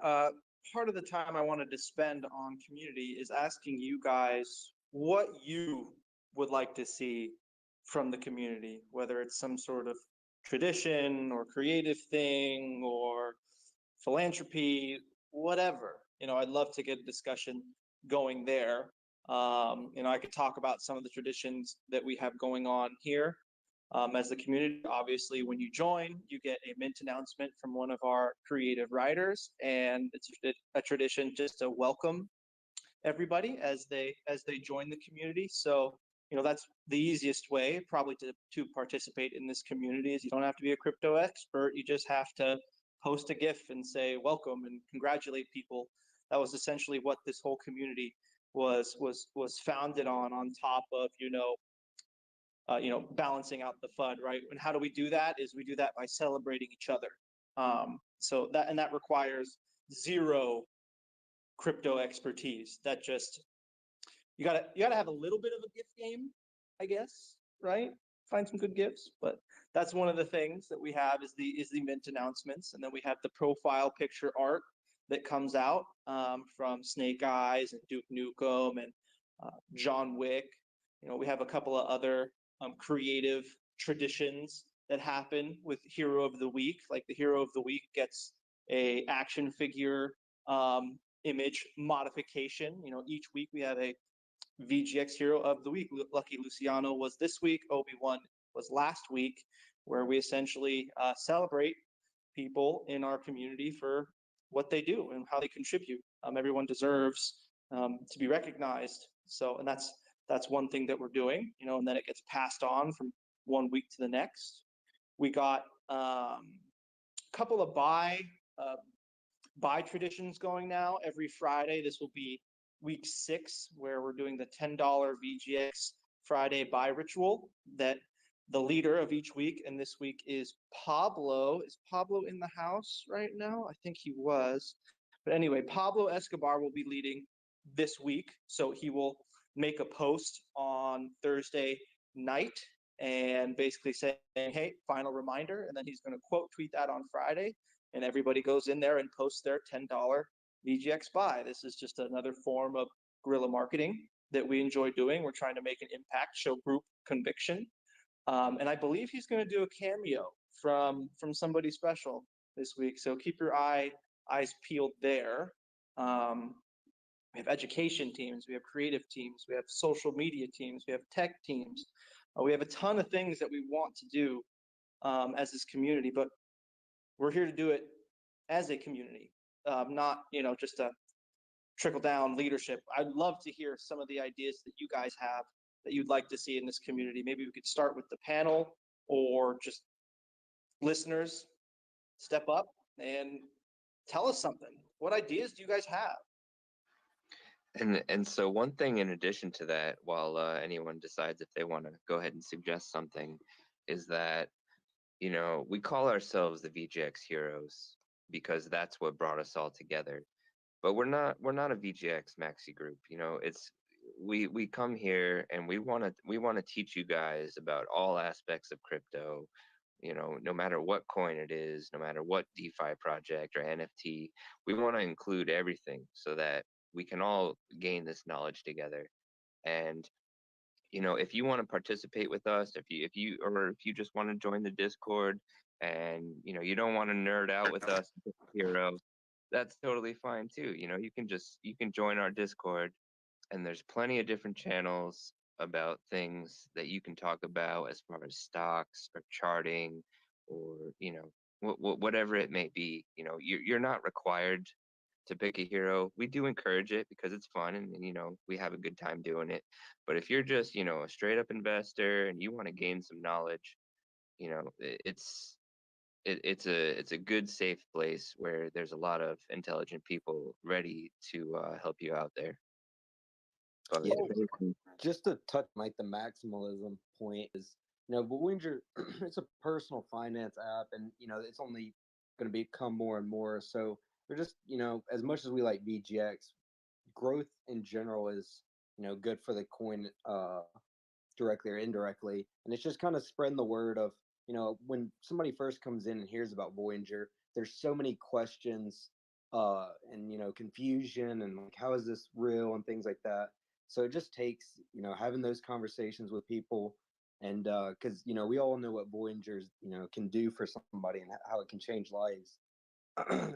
part of the time I wanted to spend on community is asking you guys what you would like to see from the community, whether it's some sort of tradition or creative thing or philanthropy, whatever. I'd love to get a discussion going there. I could talk about some of the traditions that we have going on here. As the community, obviously, when you join, you get a mint announcement from one of our creative writers, and it's a tradition just to welcome everybody as they join the community. So that's the easiest way probably to participate in this community. Is you don't have to be a crypto expert. You just have to post a GIF and say welcome and congratulate people. That was essentially what this whole community was founded on top of balancing out the FUD, right? And how do we do that? Is we do that by celebrating each other. So that requires zero crypto expertise. That just you gotta have a little bit of a gift game, I guess, right? Find some good gifts, but that's one of the things that we have is the mint announcements, and then we have the profile picture art that comes out from Snake Eyes and Duke Nukem and John Wick. We have a couple of other creative traditions that happen with Hero of the Week. Like the Hero of the Week gets a action figure image modification. Each week we have a VGX Hero of the Week. Lucky Luciano was this week. Obi-Wan was last week, where we essentially celebrate people in our community for what they do and how they contribute. Everyone deserves to be recognized. So, and that's one thing that we're doing, and then it gets passed on from one week to the next. We got a couple of buy traditions going now every Friday. This will be week 6, where we're doing the $10 VGX Friday buy ritual that the leader of each week, and this week is Pablo. Is Pablo in the house right now? I think he was. But anyway, Pablo Escobar will be leading this week. So he will make a post on Thursday night and basically saying, hey, final reminder. And then he's going to quote tweet that on Friday. And everybody goes in there and posts their $10 VGX buy. This is just another form of guerrilla marketing that we enjoy doing. We're trying to make an impact, show group conviction. And I believe he's going to do a cameo from somebody special this week. So keep your eyes peeled there. We have education teams, we have creative teams, we have social media teams, we have tech teams. We have a ton of things that we want to do as this community, but we're here to do it as a community, not just a trickle down leadership. I'd love to hear some of the ideas that you guys have that you'd like to see in this community. Maybe we could start with the panel, or just listeners step up and tell us something. What ideas do you guys have? And so one thing in addition to that, while anyone decides if they want to go ahead and suggest something, is that we call ourselves the VGX Heroes because that's what brought us all together. But we're not a VGX maxi group. It's we come here and we want to teach you guys about all aspects of crypto. No matter what coin it is, no matter what DeFi project or NFT, we want to include everything so that we can all gain this knowledge together. And if you want to participate with us, if you just want to join the Discord, and you don't want to nerd out with us, Hero, that's totally fine too. You can join our Discord, and there's plenty of different channels about things that you can talk about as far as stocks or charting, or whatever it may be. You're not required to pick a hero. We do encourage it because it's fun, and we have a good time doing it. But if you're just a straight up investor and you want to gain some knowledge, it's a good safe place where there's a lot of intelligent people ready to help you out there. But Yeah, just to touch like the maximalism point is, Voyager, it's a personal finance app, and it's only going to become more and more. So they're just, as much as we like VGX, growth in general is, good for the coin directly or indirectly. And it's just kind of spreading the word of, when somebody first comes in and hears about Voyager, there's so many questions and, confusion and like, how is this real and things like that. So it just takes, having those conversations with people, and because, we all know what Voyagers, can do for somebody and how it can change lives.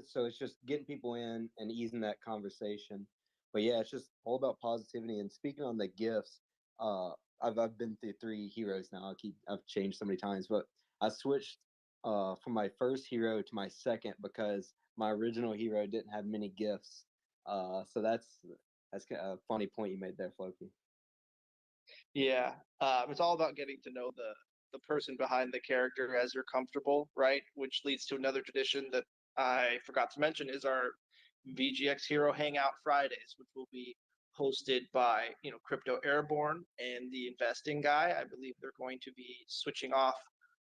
So it's just getting people in and easing that conversation. But yeah, it's just all about positivity. And speaking on the gifts, I've been through 3 heroes now. I've changed so many times, but I switched from my first hero to my second because my original hero didn't have many gifts. So that's a funny point you made there, Floki. Yeah, it's all about getting to know the person behind the character as you're comfortable, right? Which leads to another tradition that I forgot to mention is our VGX Hero Hangout Fridays, which will be hosted by Crypto Airborne and the Investing Guy. I believe they're going to be switching off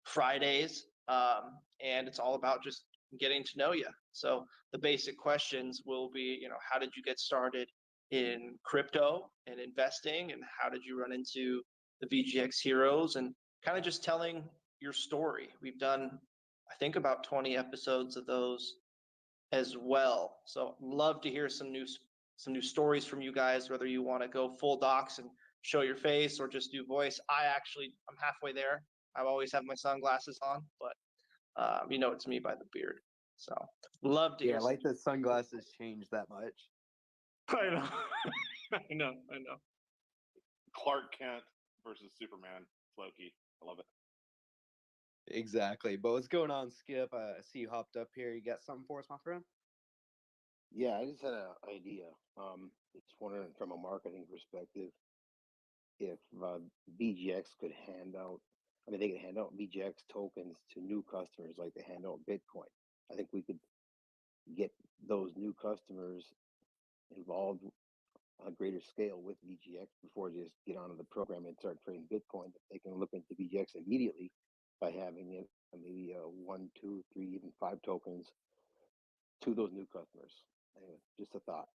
Fridays, and it's all about just getting to know you. So the basic questions will be, how did you get started in crypto and investing, and how did you run into the VGX Heroes, and kind of just telling your story. We've done, I think, about 20 episodes of those as well. So love to hear some new stories from you guys, whether you want to go full docs and show your face or just do voice. I'm halfway there. I always have my sunglasses on, but it's me by the beard. So love to hear. Yeah, like the sunglasses changed that much. I know. I know. Clark Kent versus Superman, Floki. I love it. Exactly. But what's going on, Skip? I see you hopped up here. You got something for us, my friend? Yeah, I just had an idea. Just wondering from a marketing perspective, if VGX could hand out, they could hand out VGX tokens to new customers like they hand out Bitcoin. I think we could get those new customers involved on a greater scale with VGX before they just get onto the program and start trading Bitcoin. If they can look into VGX immediately by having it maybe 1, 2, 3, even 5 tokens to those new customers. Anyway, just a thought.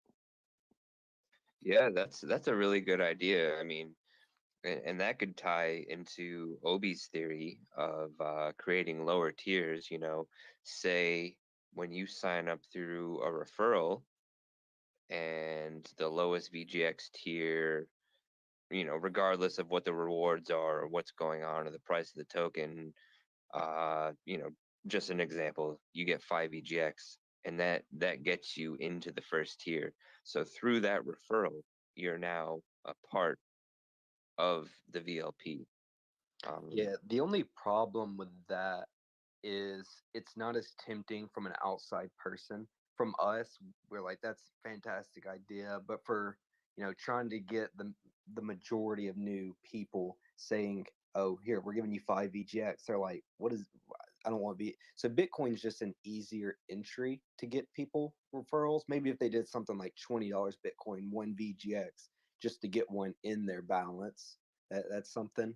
Yeah, that's a really good idea. I mean, and that could tie into Obi's theory of creating lower tiers. Say when you sign up through a referral, and the lowest VGX tier, regardless of what the rewards are or what's going on or the price of the token, uh, you know, just an example, you get 5 VGX, and that gets you into the first tier. So through that referral, you're now a part of the VLP. Yeah, the only problem with that is it's not as tempting from an outside person. From us, we're like, that's a fantastic idea. But for, trying to get the majority of new people saying, oh, here, we're giving you 5 VGX, they're like, what is, I don't want to be. So Bitcoin's just an easier entry to get people referrals. Maybe if they did something like $20 Bitcoin, 1 VGX, just to get one in their balance, that's something.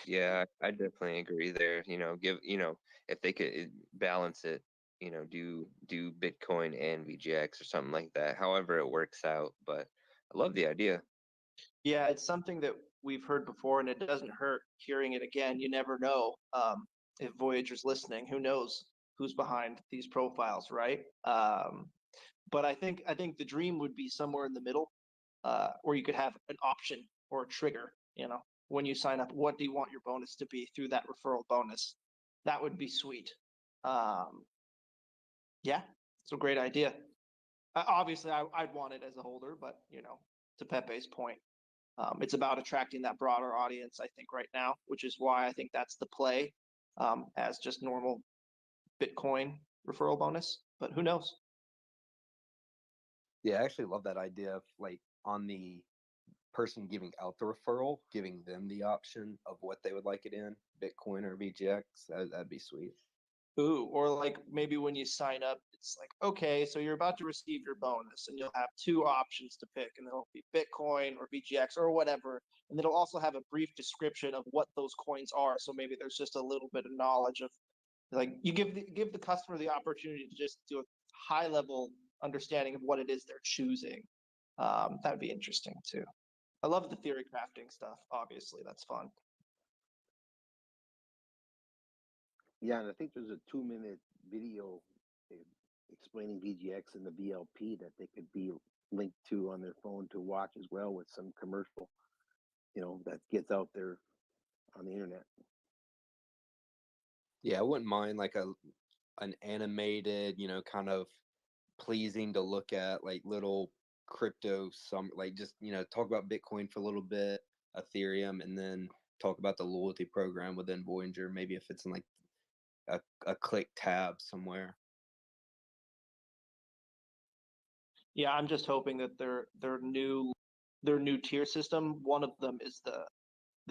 Yeah, I definitely agree there. If they could balance it, do Bitcoin and VGX or something like that. However it works out, but I love the idea. Yeah, it's something that we've heard before, and it doesn't hurt hearing it again. You never know if Voyager's listening. Who knows who's behind these profiles, right? But I think the dream would be somewhere in the middle, where you could have an option or a trigger. When you sign up, what do you want your bonus to be through that referral bonus? That would be sweet. Yeah, it's a great idea. Obviously, I'd want it as a holder, but to Pepe's point, it's about attracting that broader audience, I think, right now, which is why I think that's the play, as just normal Bitcoin referral bonus. But who knows? Yeah, I actually love that idea of like on the person giving out the referral, giving them the option of what they would like it in, Bitcoin or VGX. That'd be sweet. Ooh, or like maybe when you sign up, it's like, okay, so you're about to receive your bonus, and you'll have 2 options to pick, and it'll be Bitcoin or VGX or whatever, and it'll also have a brief description of what those coins are. So maybe there's just a little bit of knowledge of, like, you give the customer the opportunity to just do a high level understanding of what it is they're choosing. That would be interesting too. I love the theory crafting stuff. Obviously, that's fun. Yeah, and I think there's a 2-minute video explaining VGX and the VLP that they could be linked to on their phone to watch as well, with some commercial, that gets out there on the internet. Yeah, I wouldn't mind like an animated, kind of pleasing to look at, like little crypto, some like just talk about Bitcoin for a little bit, Ethereum, and then talk about the loyalty program within Voyager. Maybe if it's in like a click tab somewhere. Yeah, I'm just hoping that their new their new tier system. One of them is the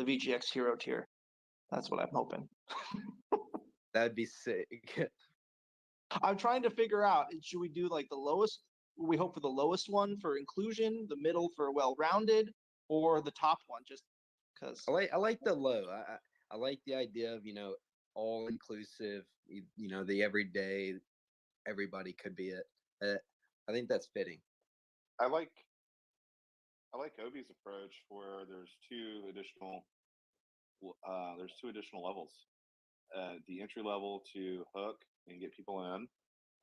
VGX Hero tier. That's what I'm hoping. That'd be sick. I'm trying to figure out, should we do like the lowest? We hope for the lowest one for inclusion, the middle for well-rounded, or the top one just because. I like the low. I like the idea of, all inclusive. The everyday, everybody could be it. I think that's fitting. I like Obi's approach where there's two additional levels. The entry level to hook and get people in,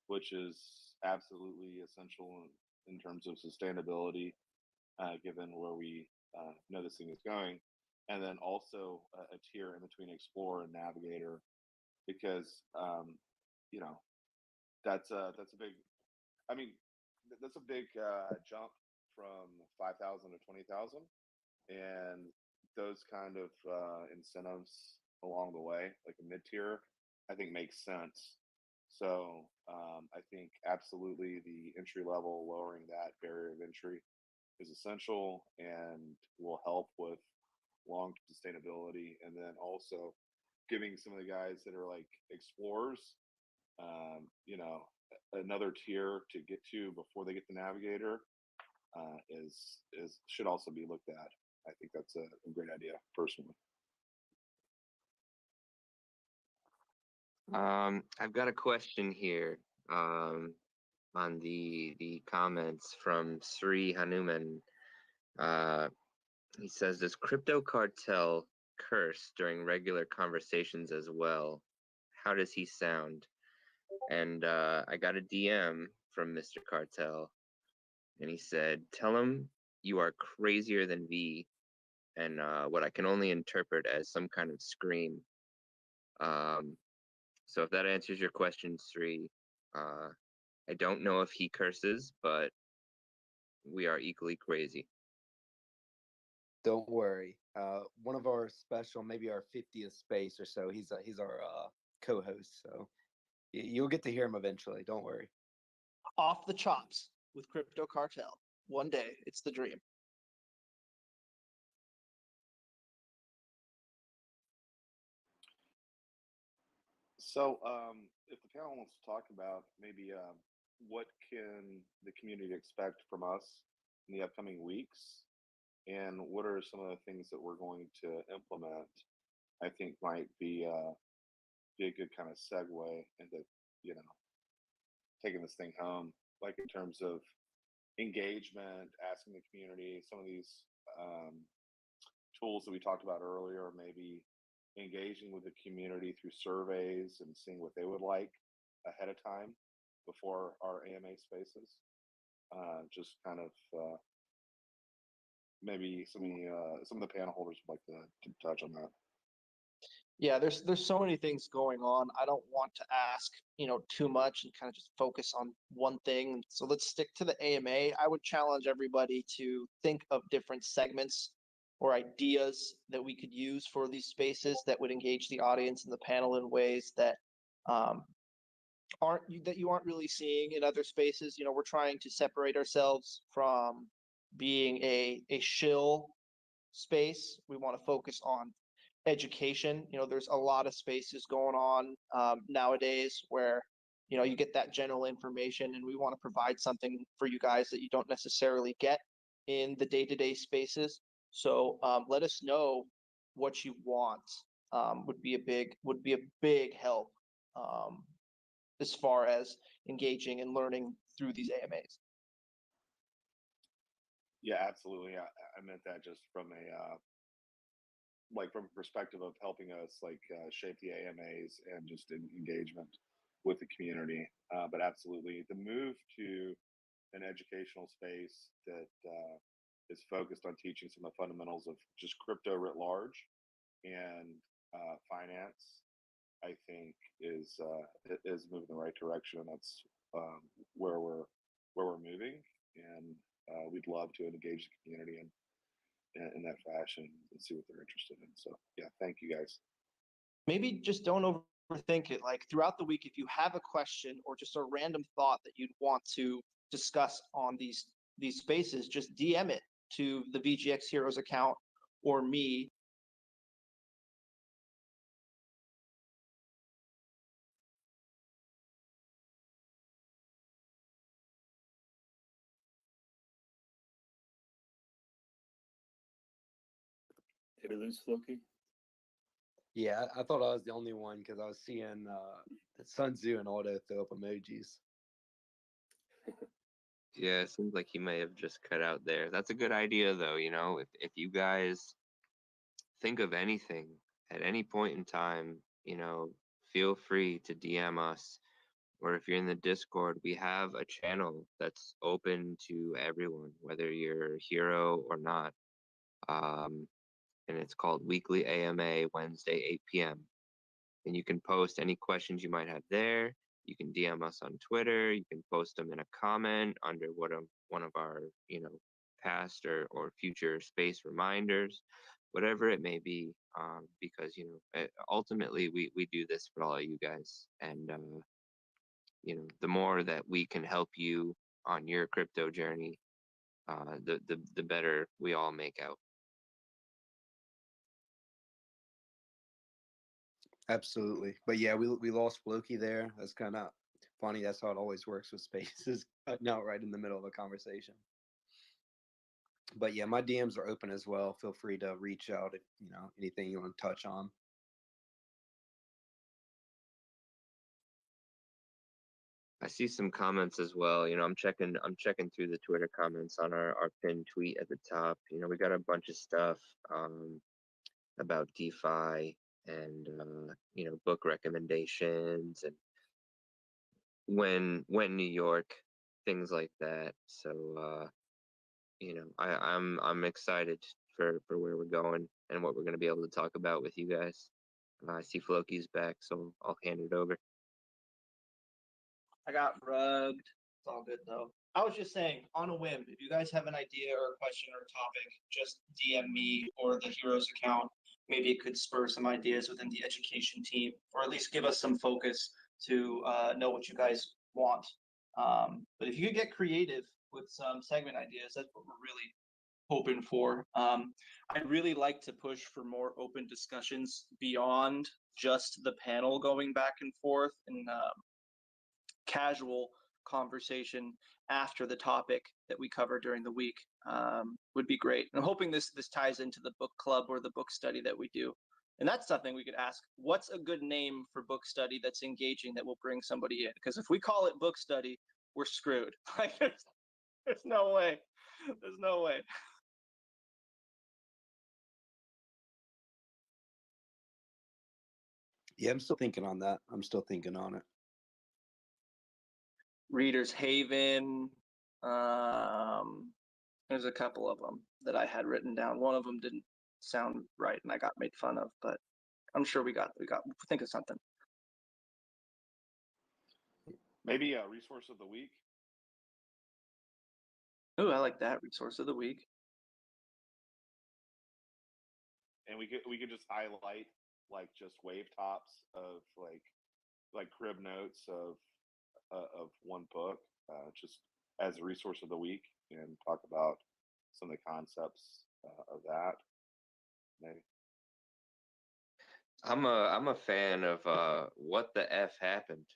which is absolutely essential in terms of sustainability, given where we know this thing is going. And then also a tier in between Explorer and Navigator, because that's a big. I mean, that's a big jump from 5,000 to 20,000, and those kind of incentives along the way, like a mid tier, I think makes sense. So I think absolutely the entry level, lowering that barrier of entry is essential and will help with long sustainability. And then also giving some of the guys that are like explorers, another tier to get to before they get the Navigator is should also be looked at. I think that's a great idea, personally. I've got a question here on the comments from Sri Hanuman. He says, "Does Crypto Cartel curse during regular conversations as well? How does he sound?" And I got a DM from Mr. Cartel, and he said, "Tell him you are crazier than V," and what I can only interpret as some kind of scream. So if that answers your question, Sri, I don't know if he curses, but we are equally crazy. Don't worry. One of our special, maybe our 50th space or so, he's our co-host, so you'll get to hear him eventually. Don't worry. Off the chops with Crypto Cartel. One day, it's the dream. So, if the panel wants to talk about maybe what can the community expect from us in the upcoming weeks, and what are some of the things that we're going to implement, I think might be a good kind of segue into taking this thing home. Like in terms of engagement, asking the community, some of these tools that we talked about earlier, maybe engaging with the community through surveys and seeing what they would like ahead of time before our AMA spaces. Just kind of maybe some of the panel holders would like to touch on that. Yeah, there's so many things going on. I don't want to ask, too much and kind of just focus on one thing. So let's stick to the AMA. I would challenge everybody to think of different segments or ideas that we could use for these spaces that would engage the audience and the panel in ways that you aren't really seeing in other spaces. We're trying to separate ourselves from being a shill space. We want to focus on education. There's a lot of spaces going on nowadays where you get that general information, and we want to provide something for you guys that you don't necessarily get in the day-to-day spaces. So let us know what you want. Would be a big help as far as engaging and learning through these AMAs. Yeah, absolutely. I meant that just from a from a perspective of helping us shape the AMAs and just engagement with the community. But absolutely, the move to an educational space that is focused on teaching some of the fundamentals of just crypto writ large and finance, I think is moving in the right direction, and that's where we're moving. And we'd love to engage the community in that fashion and see what they're interested in. So yeah, thank you guys. Maybe just don't overthink it. Like throughout the week, if you have a question or just a random thought that you'd want to discuss on these spaces, just DM it to the VGX Heroes account or me. Did we lose Floki? Yeah, I thought I was the only one because I was seeing Sun Tzu and Aldo throw up emojis. Yeah, it seems like he may have just cut out there. That's a good idea, though. You know, if you guys think of anything at any point in time, you know, feel free to DM us. Or if you're in the Discord, we have a channel that's open to everyone, whether you're a hero or not. And it's called Weekly AMA, Wednesday, 8 p.m. And you can post any questions you might have there. You can DM us on Twitter. You can post them in a comment under one of our, you know, past or future space reminders, whatever it may be. Because, you know, ultimately we do this for all of you guys. And, you know, the more that we can help you on your crypto journey, the better we all make out. Absolutely. But yeah, we lost Floki there. That's kind of funny. That's how it always works with spaces, cutting out right in the middle of a conversation. But yeah, my DMs are open as well. Feel free to reach out if you know anything you want to touch on. I see some comments as well. You know, I'm checking through the Twitter comments on our pinned tweet at the top. You know, we got a bunch of stuff about DeFi and you know, book recommendations and when New York, things like that. So you know, I'm excited for where we're going and what we're gonna be able to talk about with you guys. I see Floki's back, so I'll hand it over. I got rugged. It's all good though. I was just saying, on a whim, if you guys have an idea or a question or a topic, just DM me or the Heroes account. Maybe it could spur some ideas within the education team, or at least give us some focus to know what you guys want. But if you could get creative with some segment ideas, that's what we're really hoping for. I'd really like to push for more open discussions beyond just the panel going back and forth and casual conversation after the topic that we cover during the week would be great. And I'm hoping this ties into the book club or the book study that we do. And that's something we could ask. What's a good name for book study that's engaging that will bring somebody in? Because if we call it book study, we're screwed. Like there's no way. There's no way. Yeah, I'm still thinking on that. I'm still thinking on it. Reader's Haven. There's a couple of them that I had written down. One of them didn't sound right, and I got made fun of. But I'm sure we think of something. Maybe a resource of the week. Ooh, I like that, resource of the week. And we could just highlight like just wave tops of like crib notes of one book, just as a resource of the week, and talk about some of the concepts of that. Maybe. I'm a fan of what the F happened.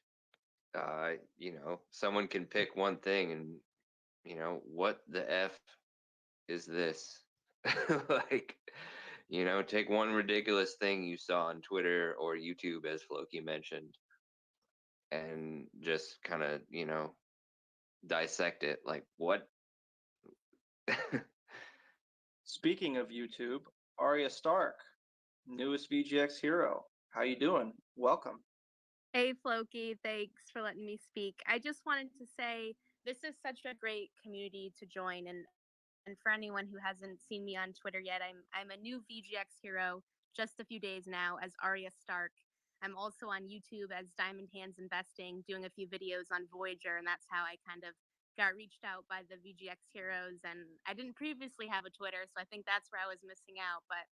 You know, someone can pick one thing and, you know, what the F is this? Like, you know, take one ridiculous thing you saw on Twitter or YouTube, as Floki mentioned, and just kind of, you know, dissect it. Like, what? Speaking of YouTube, Arya Stark, newest VGX hero. How you doing? Welcome. Hey Floki, thanks for letting me speak. I just wanted to say this is such a great community to join, and for anyone who hasn't seen me on Twitter yet, I'm a new VGX hero, just a few days now as Arya Stark. I'm also on YouTube as Diamond Hands Investing, doing a few videos on Voyager, and that's how I kind of got reached out by the VGX heroes. And I didn't previously have a Twitter, so I think that's where I was missing out. But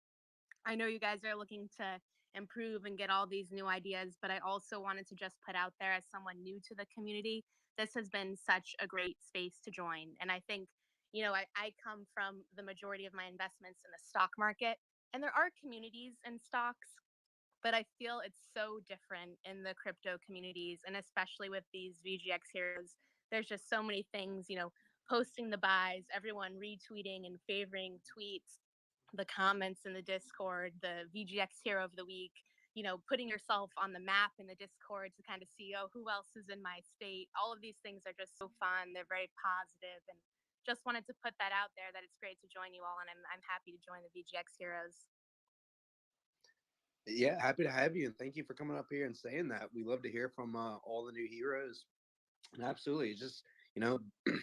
I know you guys are looking to improve and get all these new ideas, but I also wanted to just put out there as someone new to the community, this has been such a great space to join. And I think I come from the majority of my investments in the stock market, and there are communities in stocks, but I feel it's so different in the crypto communities, and especially with these VGX heroes. There's just so many things, posting the buys, everyone retweeting and favoring tweets, the comments in the Discord, the VGX hero of the week, putting yourself on the map in the Discord to kind of see, oh, who else is in my state. All of these things are just so fun. They're very positive, and just wanted to put that out there that it's great to join you all, and I'm happy to join the VGX heroes. Yeah, happy to have you, and thank you for coming up here and saying that. We love to hear from all the new heroes. And absolutely, it's just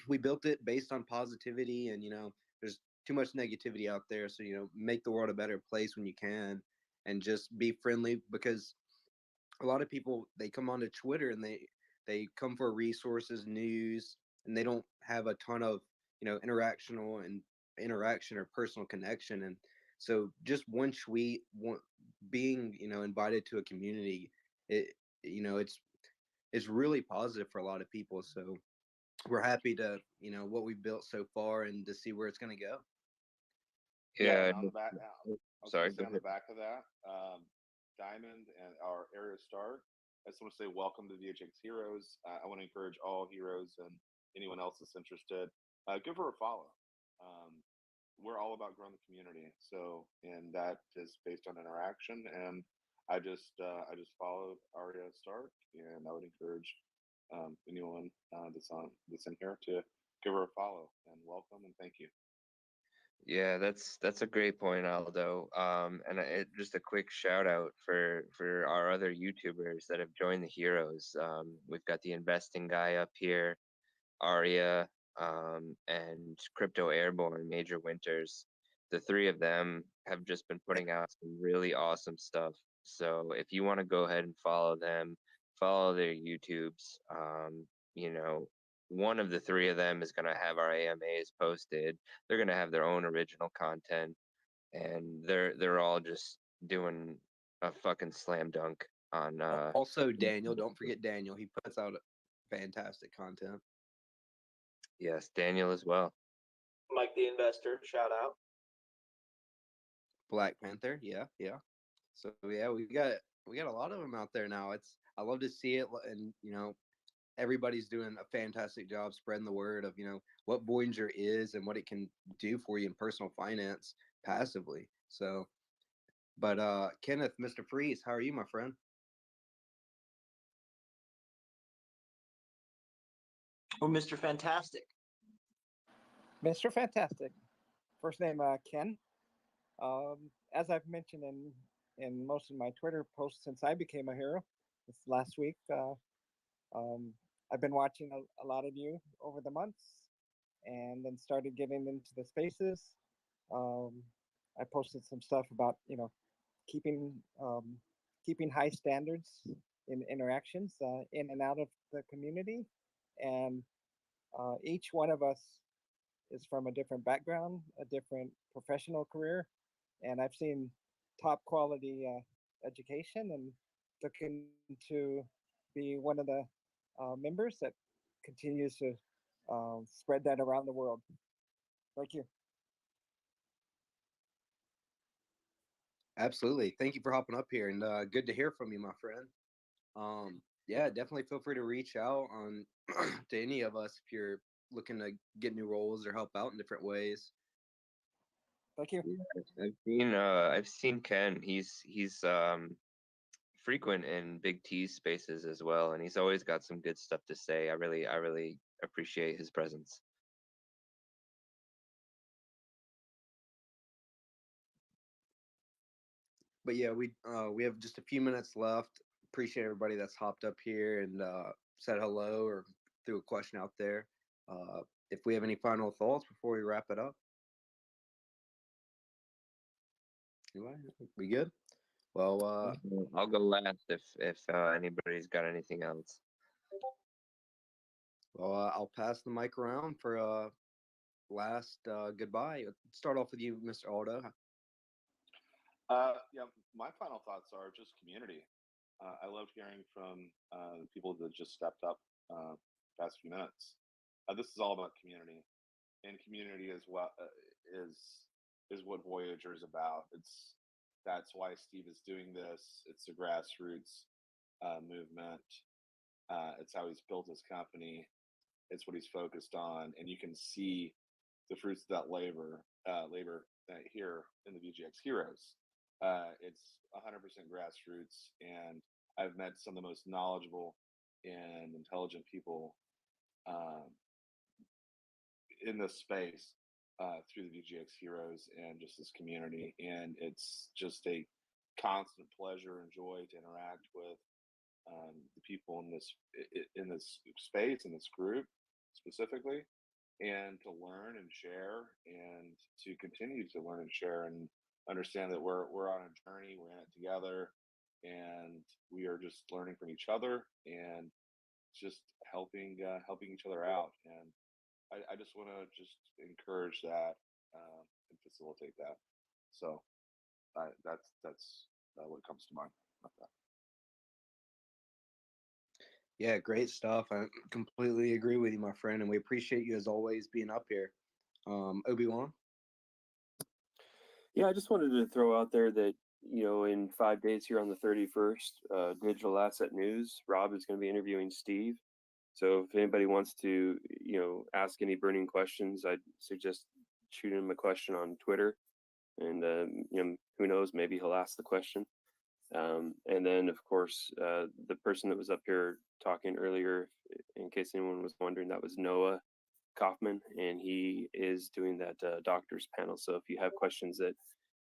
we built it based on positivity, and there's too much negativity out there. So make the world a better place when you can, and just be friendly, because a lot of people, they come onto Twitter and they come for resources, news, and they don't have a ton of interaction or personal connection. And so just one tweet, being invited to a community, it's really positive for a lot of people. So we're happy to what we've built so far, and to see where it's going to go. Yeah. On the back, Sorry. on the back of that, Diamond and our area start. I just want to say welcome to VGX Heroes. I want to encourage all heroes and anyone else that's interested, give her a follow. We're all about growing the community, and that is based on interaction. And I just followed Arya Stark, and I would encourage anyone that's in here to give her a follow, and welcome and thank you. Yeah, that's a great point, Aldo. And just a quick shout out for our other YouTubers that have joined the heroes. We've got the investing guy up here, Aria, and Crypto Airborne, Major Winters. The three of them have just been putting out some really awesome stuff. So if you want to go ahead and follow them, follow their YouTubes. One of the three of them is going to have our AMAs posted. They're going to have their own original content, and they're all just doing a fucking slam dunk on. Also, Daniel, don't forget Daniel. He puts out fantastic content. Yes, Daniel as well. Mike the Investor, shout out. Black Panther, yeah. So yeah, we got a lot of them out there now. I love to see it, and everybody's doing a fantastic job spreading the word of what Voyager is and what it can do for you in personal finance passively. So, but Kenneth, Mr. Freeze, how are you, my friend? Oh, Mr. Fantastic. Mr. Fantastic. First name Ken. As I've mentioned in most of my Twitter posts since I became a hero this last week, I've been watching a lot of you over the months, and then started getting into the spaces. I posted some stuff about keeping high standards in interactions in and out of the community, and each one of us is from a different background, a different professional career, and I've seen top quality education, and looking to be one of the members that continues to spread that around the world. Thank you. Absolutely. Thank you for hopping up here, and good to hear from you, my friend. Yeah, definitely feel free to reach out on to any of us if you're looking to get new roles or help out in different ways. Thank you. I've seen Ken. He's frequent in Big T's spaces as well, and he's always got some good stuff to say. I really appreciate his presence. But yeah, we have just a few minutes left. Appreciate everybody that's hopped up here and said hello or threw a question out there. If we have any final thoughts before we wrap it up. Anyway, we good? Well, I'll go last if anybody's got anything else. Well, I'll pass the mic around for last goodbye. Let's start off with you, Mr. Aldo. Yeah, my final thoughts are just community. I loved hearing from the people that just stepped up past few minutes. This is all about community. and community as well is what Voyager is about. That's why Steve is doing this. It's a grassroots movement. It's how he's built his company. It's what he's focused on, and you can see the fruits of that labor here in the VGX Heroes. It's 100% grassroots, and I've met some of the most knowledgeable and intelligent people in this space through the VGX Heroes and just this community. And it's just a constant pleasure and joy to interact with the people in this space, in this group specifically, and to learn and share, and to continue to learn and share, and understand that we're on a journey, we're in it together, and we are just learning from each other and just helping each other out. And I just want to just encourage that and facilitate that. So that's what comes to mind about that. Yeah, great stuff. I completely agree with you, my friend, and we appreciate you as always being up here. Obi-Wan? Yeah, I just wanted to throw out there that, in 5 days here on the 31st, Digital Asset News, Rob is going to be interviewing Steve. So if anybody wants to, ask any burning questions, I'd suggest shooting him a question on Twitter. And, who knows, maybe he'll ask the question. And then, of course, the person that was up here talking earlier, in case anyone was wondering, that was Noah Kaufman, and he is doing that doctors panel. So if you have questions that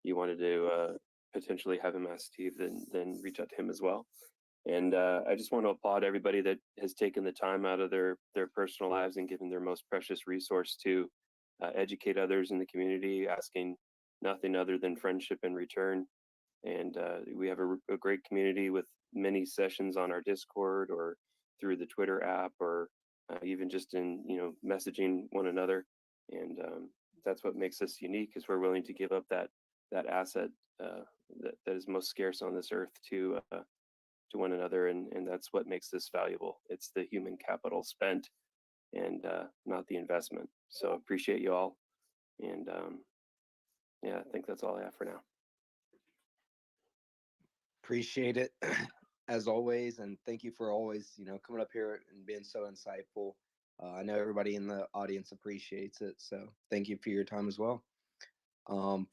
you wanted to potentially have him ask Steve, then reach out to him as well. And I just want to applaud everybody that has taken the time out of their personal lives and given their most precious resource to educate others in the community, asking nothing other than friendship in return. And we have a great community with many sessions on our Discord or through the Twitter app, or even just in messaging one another. And that's what makes us unique, is we're willing to give up that asset that is most scarce on this earth to one another, and that's what makes this valuable. It's the human capital spent, and not the investment. So appreciate you all, and yeah, I think that's all I have for now. Appreciate it as always, and thank you for always coming up here and being so insightful. I know everybody in the audience appreciates it, so thank you for your time as well.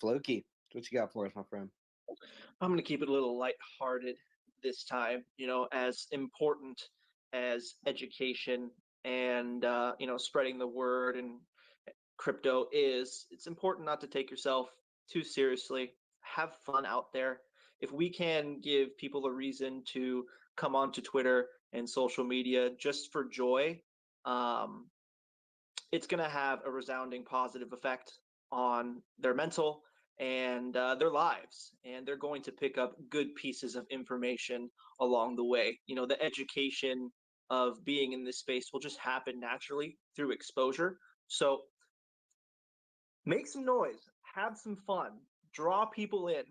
Floki, what you got for us, my friend? I'm going to keep it a little lighthearted this time. As important as education and spreading the word and crypto is, it's important not to take yourself too seriously. Have fun out there. If we can give people a reason to come onto Twitter and social media just for joy, it's going to have a resounding positive effect on their mental and their lives, and they're going to pick up good pieces of information along the way. The education of being in this space will just happen naturally through exposure. So make some noise, have some fun, draw people in.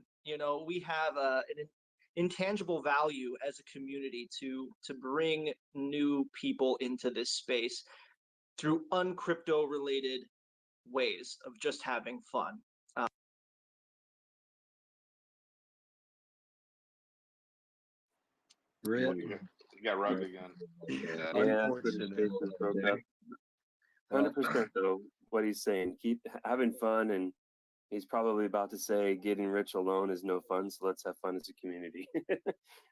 We have an intangible value as a community to bring new people into this space through uncrypto related ways of just having fun. You got rugged again. Yeah, 100% though. What he's saying, keep having fun, and he's probably about to say getting rich alone is no fun, so let's have fun as a community,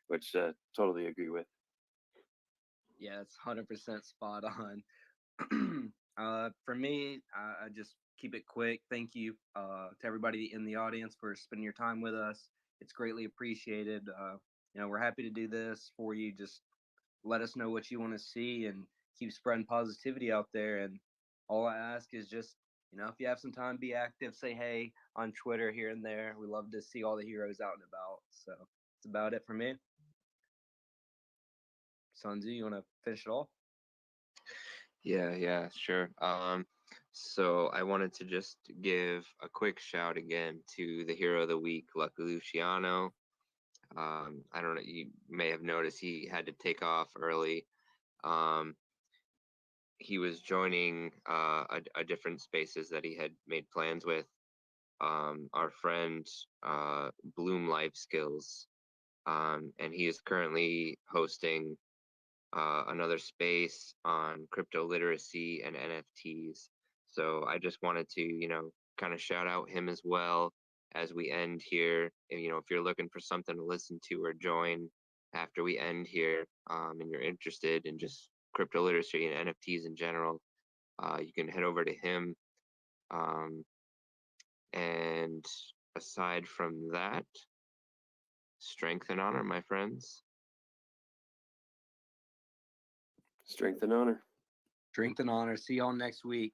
which totally agree with. Yeah, it's 100% spot on. For me, I just keep it quick. Thank you to everybody in the audience for spending your time with us. It's greatly appreciated. We're happy to do this for you. Just let us know what you want to see and keep spreading positivity out there. And all I ask is just, if you have some time, be active, say hey on Twitter here and there. We love to see all the heroes out and about. So that's about it for me. Sanzu, you want to finish it off? Yeah, sure. So I wanted to just give a quick shout again to the hero of the week, Lucky Luciano. I don't know, you may have noticed he had to take off early. he was joining a different spaces that he had made plans with. Our friend Bloom Life Skills, and he is currently hosting another space on crypto literacy and NFTs. So I just wanted to, kind of shout out him as well as we end here. And, if you're looking for something to listen to or join after we end here, and you're interested in just crypto literacy and NFTs in general, you can head over to him. And aside from that, strength and honor, my friends. Strength and honor. Strength and honor. See y'all next week.